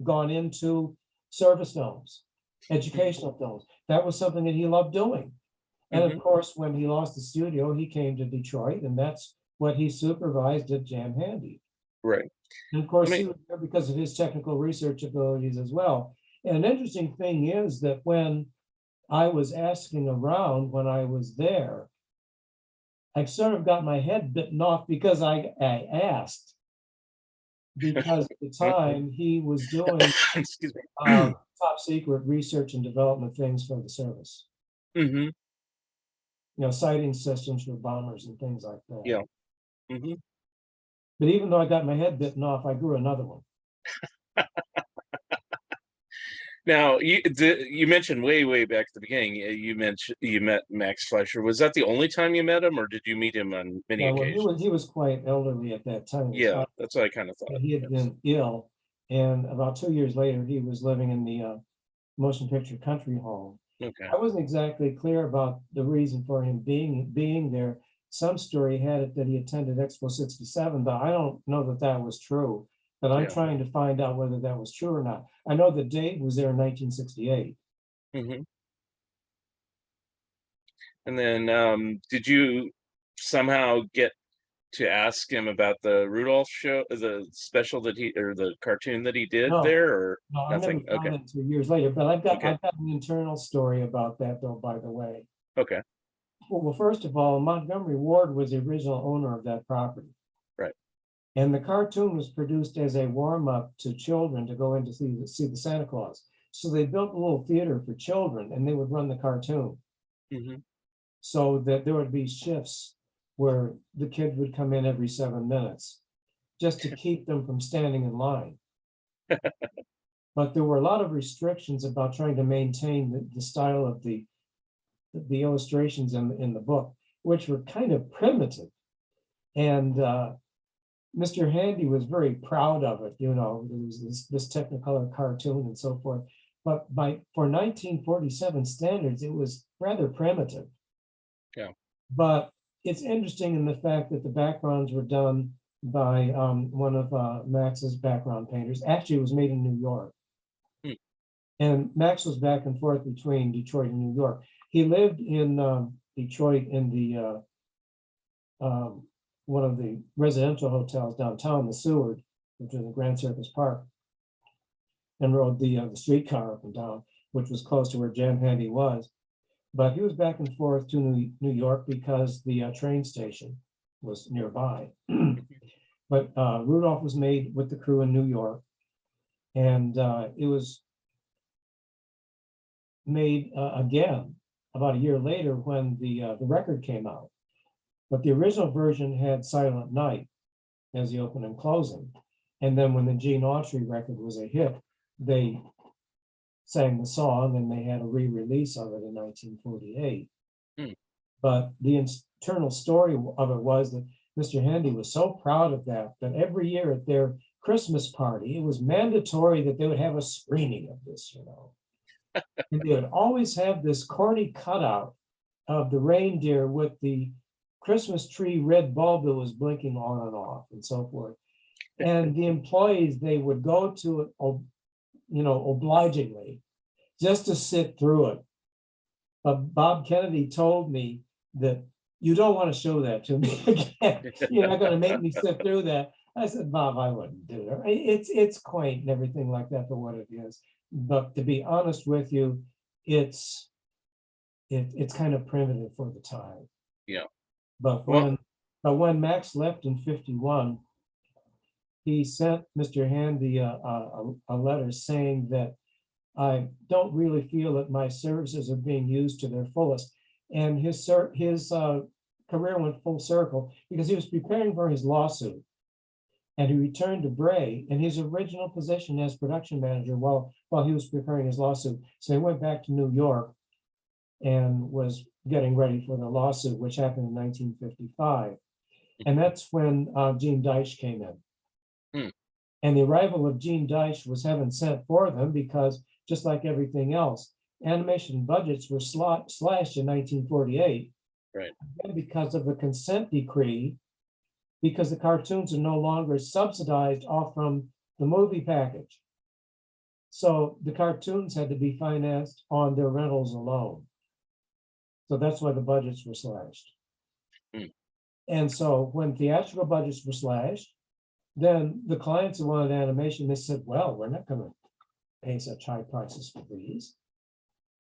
gone into service films, educational films. That was something that he loved doing. And hmm of course, when he lost the studio, he came to Detroit, and that's what he supervised at Jam Handy. right. And of I course, mean, he was there because of his technical research abilities as well. And an interesting thing is that when I was asking around when I was there, I sort of got my head bitten off because I asked, because at the time he was doing excuse me. top secret research and development things for the service, hmm sighting systems for bombers and things like that. Yeah. hmm But even though I got my head bitten off, I grew another one. Now, you mentioned way back at the beginning. You mentioned you met Max Fleischer. Was that the only time you met him, or did you meet him on many Yeah, well, occasions? he was quite elderly at that time. Yeah, that's what I kind of thought. He had Yes. been ill, and about 2 years later, he was living in the motion picture country home. Okay. I wasn't exactly clear about the reason for him being there. Some story had it that he attended Expo 67, but I don't know that that was true. But I'm Yeah. trying to find out whether that was true or not. I know that Dave was there in 1968. hmm And then, did you somehow get to ask him about the Rudolph show, the special that he, or the cartoon that he did No, there, or no, I never nothing? found Okay. it until years later, but Okay. I've got an internal story about that though, by the way. Okay. Well, first of all, Montgomery Ward was the original owner of that property. Right. And the cartoon was produced as a warm-up to children to go in to see the Santa Claus. So they built a little theater for children and they would run the cartoon hmm so that there would be shifts where the kid would come in every 7 minutes just to keep them from standing in line. But there were a lot of restrictions about trying to maintain the style of the illustrations in the book, which were kind of primitive. And Mr. Handy was very proud of it, there was this Technicolor cartoon and so forth. But for 1947 standards, it was rather primitive. Yeah. But it's interesting in the fact that the backgrounds were done by one of Max's background painters. Actually, it was made in New York. Hmm. And Max was back and forth between Detroit and New York. He lived in Detroit in the one of the residential hotels downtown, the Seward, which is in Grand Circus Park, and rode the streetcar up and down, which was close to where Jam Handy was. But he was back and forth to New York because the train station was nearby. But Rudolph was made with the crew in New York, and it was made again about a year later when the record came out. But the original version had Silent Night as the open and closing. And then when the Gene Autry record was a hit, they sang the song and they had a re-release of it in 1948. Hmm. But the internal story of it was that Mr. Handy was so proud of that every year at their Christmas party, it was mandatory that they would have a screening of this, And they would always have this corny cutout of the reindeer with the Christmas tree red bulb that was blinking on and off and so forth. And the employees, they would go to it, obligingly, just to sit through it. But Bob Kennedy told me that you don't want to show that to me again. You're not going to make me sit through that. I said, Bob, I wouldn't do it. It's quaint and everything like that for what it is. But to be honest with you, it's kind of primitive for the time. Yeah. But Well, when Max left in 51, he sent Mr. Handy a letter saying that I don't really feel that my services are being used to their fullest. And his career went full circle because he was preparing for his lawsuit. And he returned to Bray in his original position as production manager while he was preparing his lawsuit. So he went back to New York and was getting ready for the lawsuit, which happened in 1955. And that's when Gene Deitch came in. hmm, And the arrival of Gene Deitch was heaven sent for them because, just like everything else, animation budgets were slashed in 1948. right. And because of the consent decree, because the cartoons are no longer subsidized off from the movie package. So the cartoons had to be financed on their rentals alone. So that's why the budgets were slashed. Hmm. And so when theatrical budgets were slashed, then the clients who wanted animation, they said, well, we're not going to pay such high prices for these.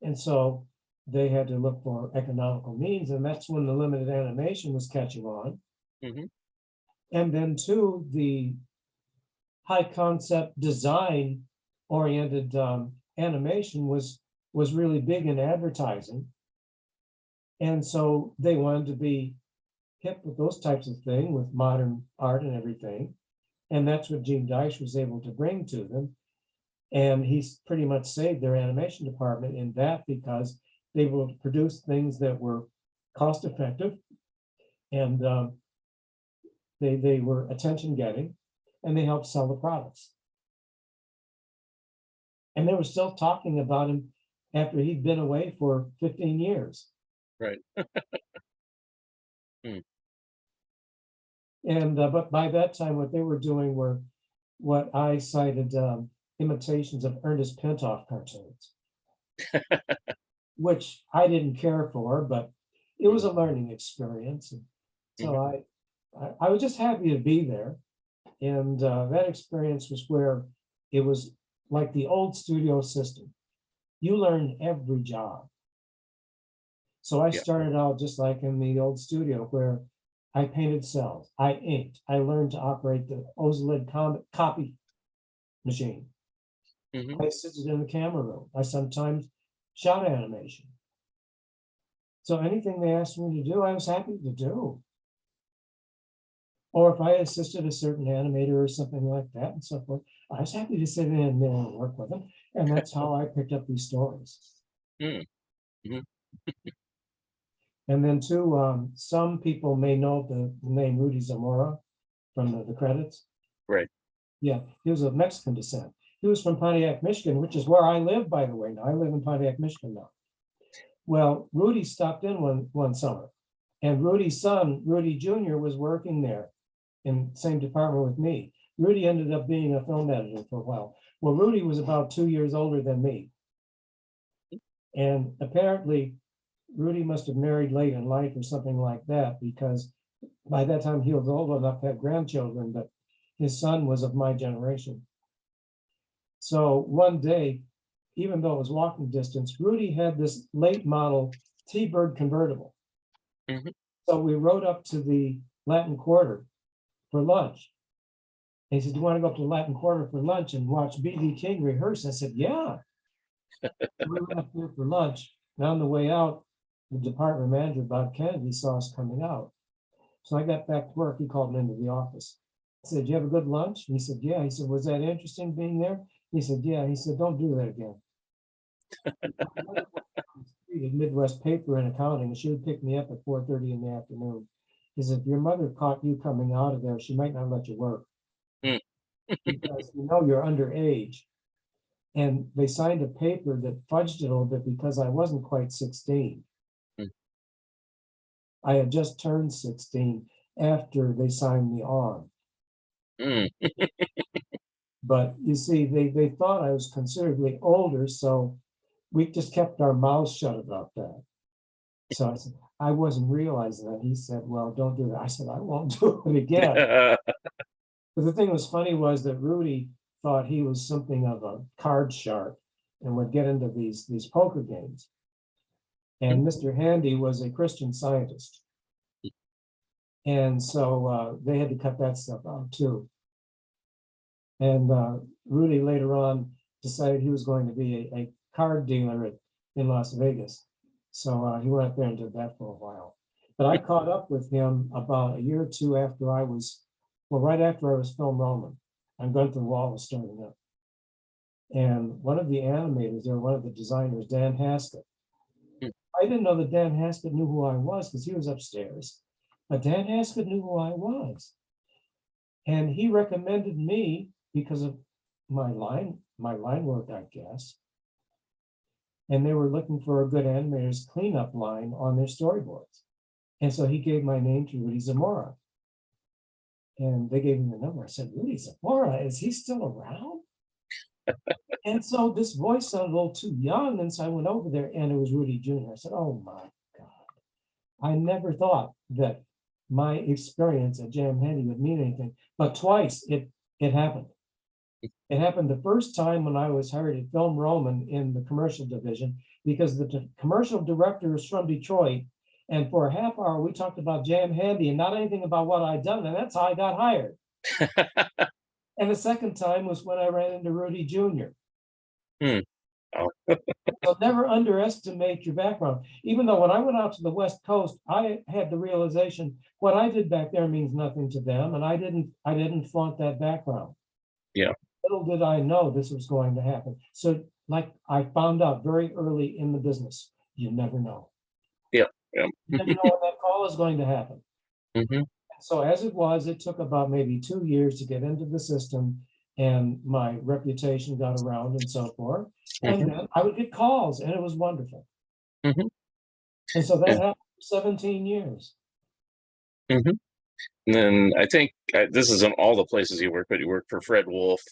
And so they had to look for economical means. And that's when the limited animation was catching on. Hmm. And then too, the high concept design oriented animation was really big in advertising. And so they wanted to be hip with those types of things with modern art and everything. And that's what Gene Deitch was able to bring to them. And he's pretty much saved their animation department in that because they will produce things that were cost effective and they were attention getting and they helped sell the products. And they were still talking about him after he'd been away for 15 years. Right. Hmm. And but by that time, what they were doing were what I cited imitations of Ernest Pintoff cartoons, which I didn't care for, but it was a learning experience. And so I was just happy to be there. And that experience was where it was like the old studio system. You learned every job. So I Yeah. started out just like in the old studio where I painted cells, I inked, I learned to operate the OZLID copy machine. Hmm. I assisted in the camera room. I sometimes shot animation. So anything they asked me to do, I was happy to do. Or if I assisted a certain animator or something like that and so forth, I was happy to sit in there and work with them. And that's how I picked up these stories. Mm-hmm. And then too, some people may know the name Rudy Zamora from the credits. Right. Yeah, he was of Mexican descent. He was from Pontiac, Michigan, which is where I live, by the way. Now I live in Pontiac, Michigan now. Well, Rudy stopped in one summer, and Rudy's son, Rudy Jr., was working there in the same department with me. Rudy ended up being a film editor for a while. Well, Rudy was about 2 years older than me. And apparently, Rudy must have married late in life or something like that, because by that time he was old enough to have grandchildren, but his son was of my generation. So one day, even though it was walking distance, Rudy had this late model T-Bird convertible. Hmm. So we rode up to the Latin Quarter for lunch. And he said, "Do you want to go up to the Latin Quarter for lunch and watch B.B. King rehearse?" I said, "Yeah." We went up there for lunch. And on the way out, the department manager, Bob Kennedy, saw us coming out. So I got back to work. He called me into the office. I said, "You have a good lunch?" And he said, "Yeah." He said, "Was that interesting being there?" He said, "Yeah." He said, "Don't do that again." Midwest paper in accounting, and she would pick me up at 4:30 in the afternoon. He said, "If your mother caught you coming out of there, she might not let you work because you're underage." And they signed a paper that fudged it a little bit because I wasn't quite 16. I had just turned 16 after they signed me on. Mm. But you see, they thought I was considerably older, so we just kept our mouths shut about that. So I said, I wasn't realizing that. He said, "Well, don't do that." I said, "I won't do it again." But the thing that was funny was that Rudy thought he was something of a card shark and would get into these poker games. And Mr. Handy was a Christian Scientist. And so they had to cut that stuff out too. And Rudy later on decided he was going to be a card dealer in Las Vegas. So he went up there and did that for a while. But I caught up with him about a year or two after I was, well, right after I was Film Roman, and Gunther Wall was starting up. And one of the animators there, one of the designers, Dan Haskett. I didn't know that Dan Haskett knew who I was because he was upstairs. But Dan Haskett knew who I was. And he recommended me because of my line work, I guess. And they were looking for a good animator's cleanup line on their storyboards. And so he gave my name to Rudy Zamora. And they gave me the number. I said, Rudy Zamora, is he still around? And so this voice sounded a little too young. And so I went over there and it was Rudy Jr. I said, oh my God. I never thought that my experience at Jam Handy would mean anything, but twice it happened. It happened the first time when I was hired at Film Roman in the commercial division, because the commercial director is from Detroit. And for a half hour, we talked about Jam Handy and not anything about what I'd done. And that's how I got hired. And the second time was when I ran into Rudy Jr. Oh. So never underestimate your background. Even though when I went out to the West Coast, I had the realization what I did back there means nothing to them. And I didn't flaunt that background. Yeah. Little did I know this was going to happen. So like I found out very early in the business, you never know. Yeah. Yeah. You never know when that call is going to happen. Mm-hmm. So as it was, it took about maybe 2 years to get into the system, and my reputation got around and so forth. And then I would get calls, and it was wonderful. Mm-hmm. And so that happened for 17 years. Mm-hmm. And then I think this is in all the places you work, but you worked for Fred Wolf,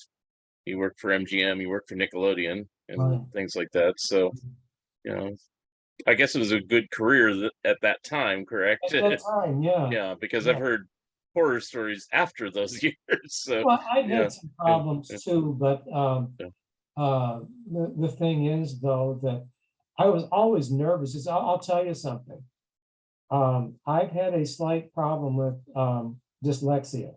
you worked for MGM, you worked for Nickelodeon, and things like that. So, you know, I guess it was a good career at that time, correct? At that time, yeah. Yeah, because I've heard horror stories after those years. So, well, I've had some problems too, but the thing is, though, that I was always nervous. I'll tell you something. I've had a slight problem with dyslexia.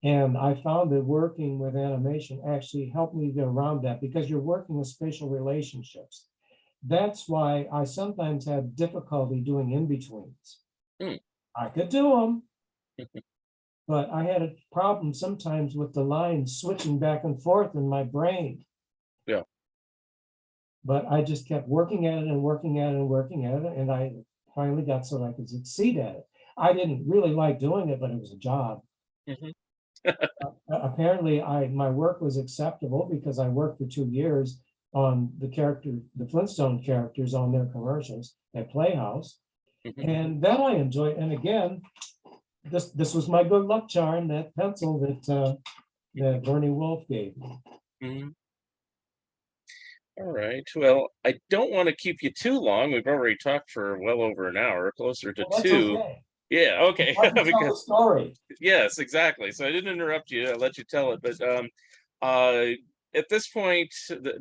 And I found that working with animation actually helped me get around that, because you're working with spatial relationships. That's why I sometimes had difficulty doing in-betweens. I could do them, but I had a problem sometimes with the lines switching back and forth in my brain. Yeah. But I just kept working at it and working at it and working at it, and I finally got so that I could succeed at it. I didn't really like doing it, but it was a job. Apparently, my work was acceptable because I worked for 2 years on the Flintstone characters on their commercials at Playhouse, and that I enjoyed. And again, this was my good luck charm, that pencil that Bernie Wolf gave me. All right. Well, I don't want to keep you too long. We've already talked for well over an hour, closer to Well, that's 2. okay. Yeah. Okay. I can tell the story. Yes, exactly. So I didn't interrupt you. I let you tell it. But at this point,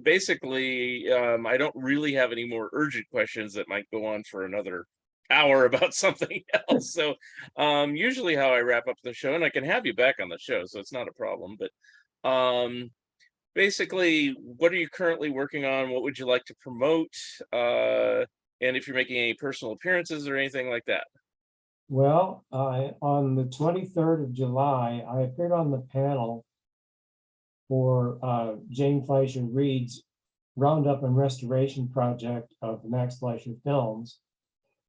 basically, I don't really have any more urgent questions that might go on for another hour about something else. So usually how I wrap up the show, and I can have you back on the show, so it's not a problem. But basically, what are you currently working on? What would you like to promote? And if you're making any personal appearances or anything like that. Well, on the 23rd of July, I appeared on the panel for Jane Fleischer Reed's Roundup and Restoration Project of the Max Fleischer films.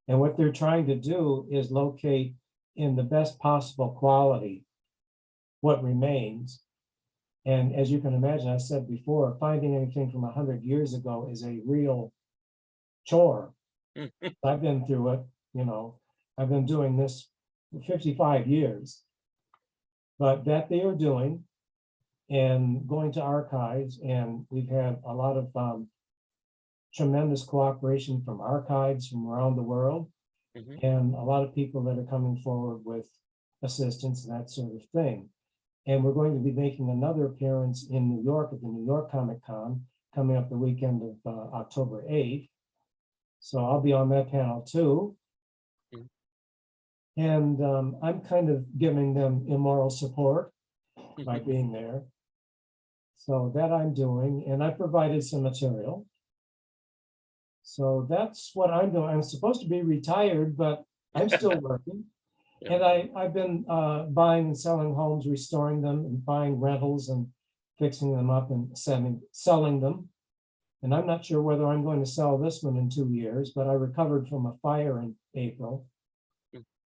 And what they're trying to do is locate in the best possible quality what remains. And as you can imagine, I said before, finding anything from 100 years ago is a real chore. I've been through it, I've been doing this for 55 years. But that they are doing, and going to archives, and we've had a lot of tremendous cooperation from archives from around the world, and a lot of people that are coming forward with assistance and that sort of thing. And we're going to be making another appearance in New York at the New York Comic Con coming up the weekend of October 8th. So I'll be on that panel too. And I'm kind of giving them immoral support by being there. So that I'm doing, and I provided some material. So that's what I'm doing. I'm supposed to be retired, but I'm still working. Yeah. And I've been buying and selling homes, restoring them and buying rentals and fixing them up and selling them. And I'm not sure whether I'm going to sell this one in 2 years, but I recovered from a fire in April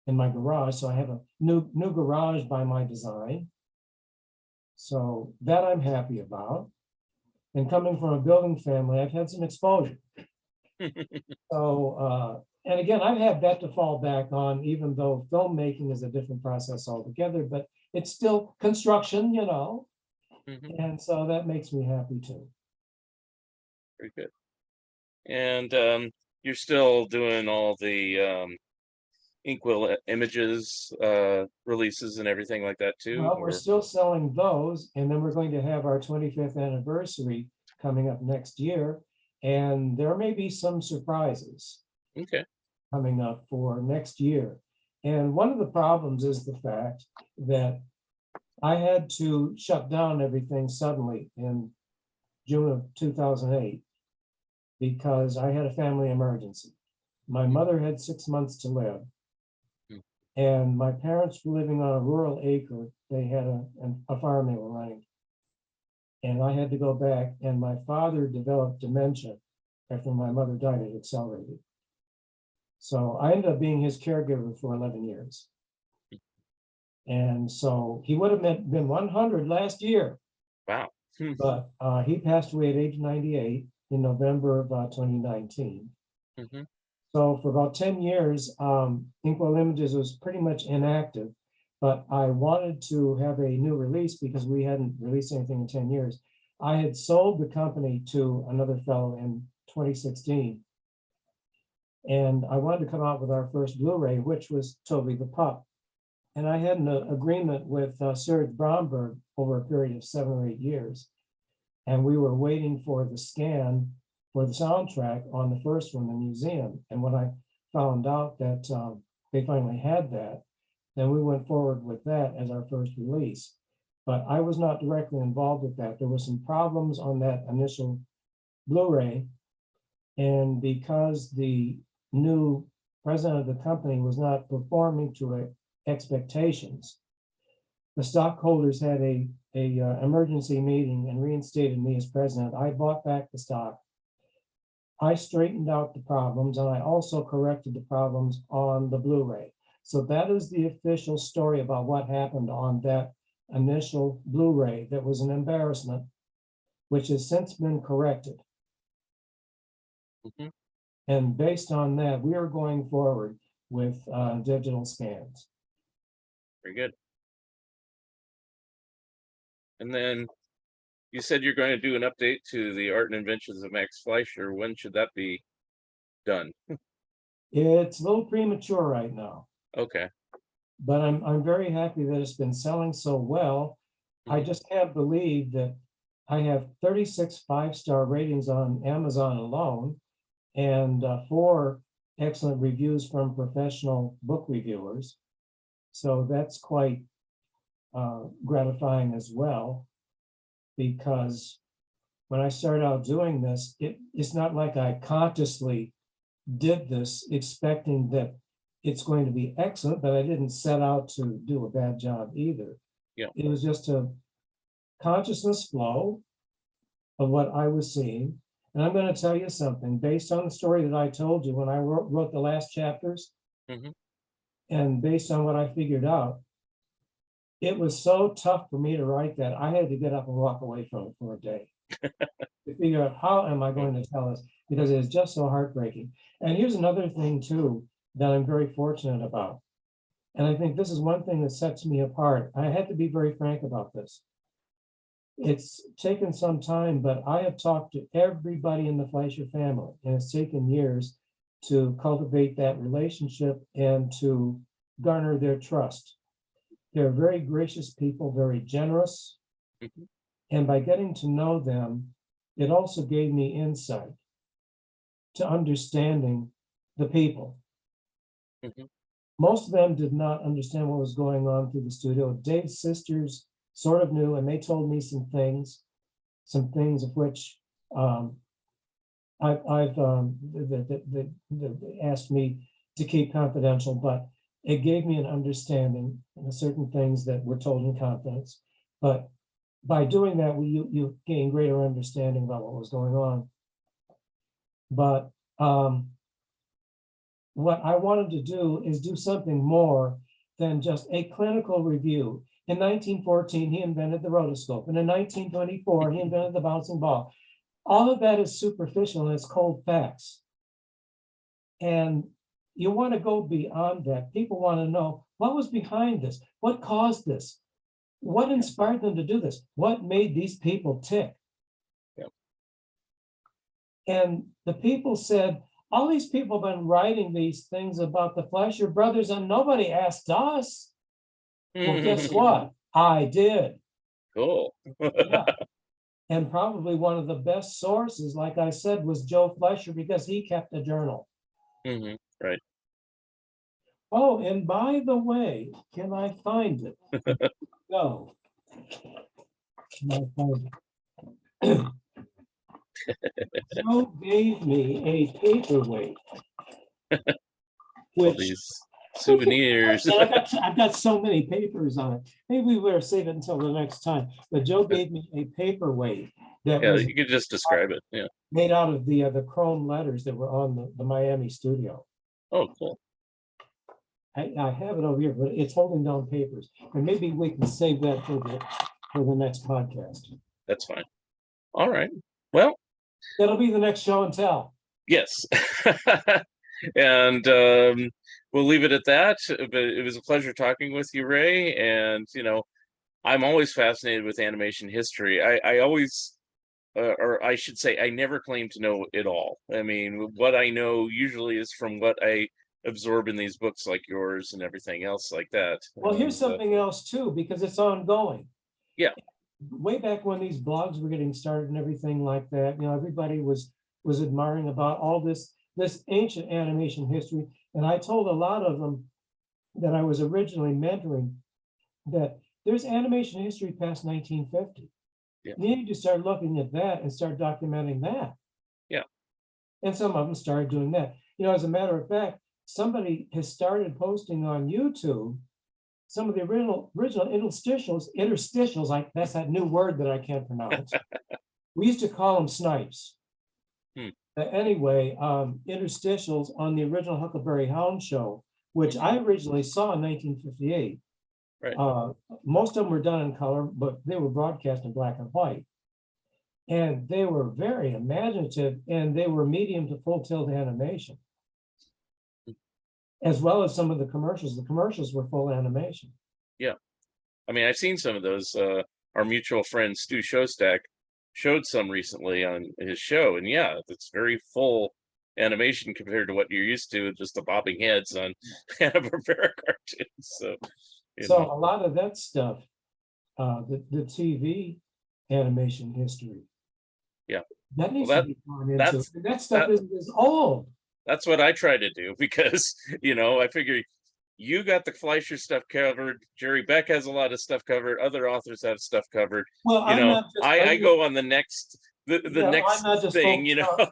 in my garage. So I have a new garage by my design. So that I'm happy about. And coming from a building family, I've had some exposure. So, and again, I've had that to fall back on, even though filmmaking is a different process altogether, but it's still construction, you know, Mhm. and so that makes me happy too. Very good. And you're still doing all the Inkwell images releases and everything like that too, Well, we're or still selling those, and then we're going to have our 25th anniversary coming up next year, and there may be some surprises okay. coming up for next year. And one of the problems is the fact that I had to shut down everything suddenly in June of 2008 because I had a family emergency. My mother had 6 months to live, Mm. and my parents were living on a rural acre. They had a farm they were running. And I had to go back, and my father developed dementia after my mother died. It accelerated. So I ended up being his caregiver for 11 years. And so he would have been 100 last year, Wow. but he passed away at age 98 in November of 2019. Mm-hmm. So for about 10 years, Inkwell Images was pretty much inactive, but I wanted to have a new release because we hadn't released anything in 10 years. I had sold the company to another fellow in 2016. And I wanted to come out with our first Blu-ray, which was Toby the Pup. And I had an agreement with Serge Bromberg over a period of 7 or 8 years. And we were waiting for the scan for the soundtrack on the first one, the museum. And when I found out that they finally had that, then we went forward with that as our first release. But I was not directly involved with that. There were some problems on that initial Blu-ray. And because the new president of the company was not performing to expectations, the stockholders had a emergency meeting and reinstated me as president. I bought back the stock. I straightened out the problems, and I also corrected the problems on the Blu-ray. So that is the official story about what happened on that initial Blu-ray that was an embarrassment, which has since been corrected. Mm-hmm. And based on that, we are going forward with digital scans. Very good. And then you said you're going to do an update to the Art and Inventions of Max Fleischer. When should that be done? It's a little premature right now, Okay. but I'm very happy that it's been selling so well. I Mhm. just can't believe that I have 36 5-star ratings on Amazon alone and 4 excellent reviews from professional book reviewers. So that's quite gratifying as well, because when I started out doing this, it's not like I consciously did this expecting that it's going to be excellent, but I didn't set out to do a bad job either. Yeah. It was just a consciousness flow of what I was seeing. And I'm going to tell you something based on the story that I told you when I wrote the last chapters, Mm-hmm. and based on what I figured out. It was so tough for me to write that I had to get up and walk away from it for a day to figure out how am I going to tell this, because it is just so heartbreaking. And here's another thing too that I'm very fortunate about. And I think this is one thing that sets me apart. I had to be very frank about this. It's taken some time, but I have talked to everybody in the Fleischer family, and it's taken years to cultivate that relationship and to garner their trust. They're very gracious people, very generous. Mm-hmm. And by getting to know them, it also gave me insight to understanding the people. Mm-hmm. most of them did not understand what was going on through the studio. Dave's sisters sort of knew, and they told me some things of which I've that asked me to keep confidential, but it gave me an understanding of certain things that were told in confidence. But by doing that, you gain greater understanding about what was going on. But what I wanted to do is do something more than just a clinical review. In 1914, he invented the rotoscope, and in 1924, he invented the bouncing ball. All of that is superficial and it's cold facts. And you want to go beyond that. People want to know what was behind this, what caused this, what inspired them to do this, what made these people tick. Yep. And the people said, all these people have been writing these things about the Fleischer brothers and nobody asked us. Well, guess what? I did. Cool. Yeah. And probably one of the best sources, like I said, was Joe Fleischer, because he kept a journal. Right. Oh, and by the way, can I find it? No. Can I find it? Joe gave me a paperweight, All which these souvenirs. and I've got so many papers on it. Maybe we better save it until the next time. But Joe gave me a paperweight that Yeah, was you could just describe it. Yeah. made out of the chrome letters that were on the Miami studio. Oh, cool. I have it over here, but it's holding down papers. And maybe we can save that for the next podcast. That's fine. All right. Well, That'll be the next show and tell. yes. And we'll leave it at that. But it was a pleasure talking with you, Ray. And, I'm always fascinated with animation history. I always, or I should say, I never claim to know it all. I mean, what I know usually is from what I absorb in these books like yours and everything else like that. Well, here's something else too, because it's ongoing. Yeah. Way back when these blogs were getting started and everything like that, everybody was admiring about all this ancient animation history. And I told a lot of them that I was originally mentoring that there's animation history past 1950. Yeah. You need to start looking at that and start documenting that. Yeah. And some of them started doing that. As a matter of fact, somebody has started posting on YouTube some of the original interstitials, like that's that new word that I can't pronounce. We used to call them snipes. Anyway, interstitials on the original Huckleberry Hound show, which I originally saw in 1958. Right. Most of them were done in color, but they were broadcast in black and white. And they were very imaginative, and they were medium to full tilt animation, as well as some of the commercials. The commercials were full animation. Yeah. I mean, I've seen some of those. Our mutual friend Stu Shostak showed some recently on his show, and yeah, it's very full animation compared to what you're used to, just the bobbing heads on Hanna-Barbera cartoons. So a lot of that stuff, the TV animation history, yeah, that needs to be gone into. That stuff is old. That's what I try to do, because I figure you got the Fleischer stuff covered. Jerry Beck has a lot of stuff covered. Other authors have stuff covered. Well, I go on the next next I'm not just thing. I'm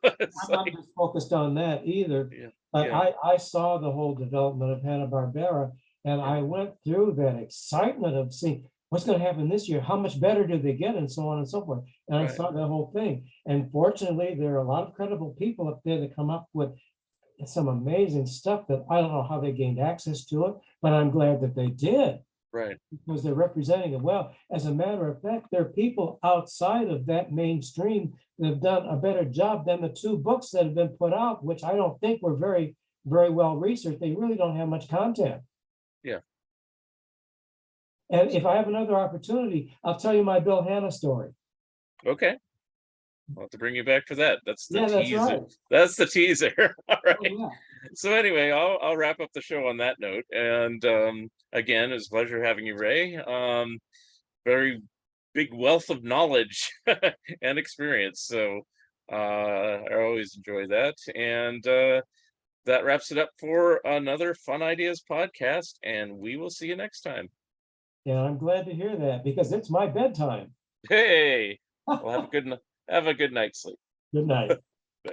not just focused on that either. Yeah, but yeah. I saw the whole development of Hanna-Barbera, and I went through that excitement of seeing what's going to happen this year, how much better do they get, and so on and so forth. And I saw that whole thing. And fortunately, there are a lot of credible people up there that come up with some amazing stuff that I don't know how they gained access to it, but I'm glad that they did. Right. Because they're representing it well. As a matter of fact, there are people outside of that mainstream that have done a better job than the two books that have been put out, which I don't think were very, very well researched. They really don't have much content. Yeah. And if I have another opportunity, I'll tell you my Bill Hanna story. Okay. I'll have to bring you back for that. That's the teaser. That's right. That's the teaser. All right. Oh, yeah. So anyway, I'll wrap up the show on that note. And again, it's a pleasure having you, Ray. Very big wealth of knowledge and experience. So I always enjoy that. And that wraps it up for another Fun Ideas podcast, and we will see you next time. And I'm glad to hear that because it's my bedtime. Hey, well, have a good night sleep. Good night.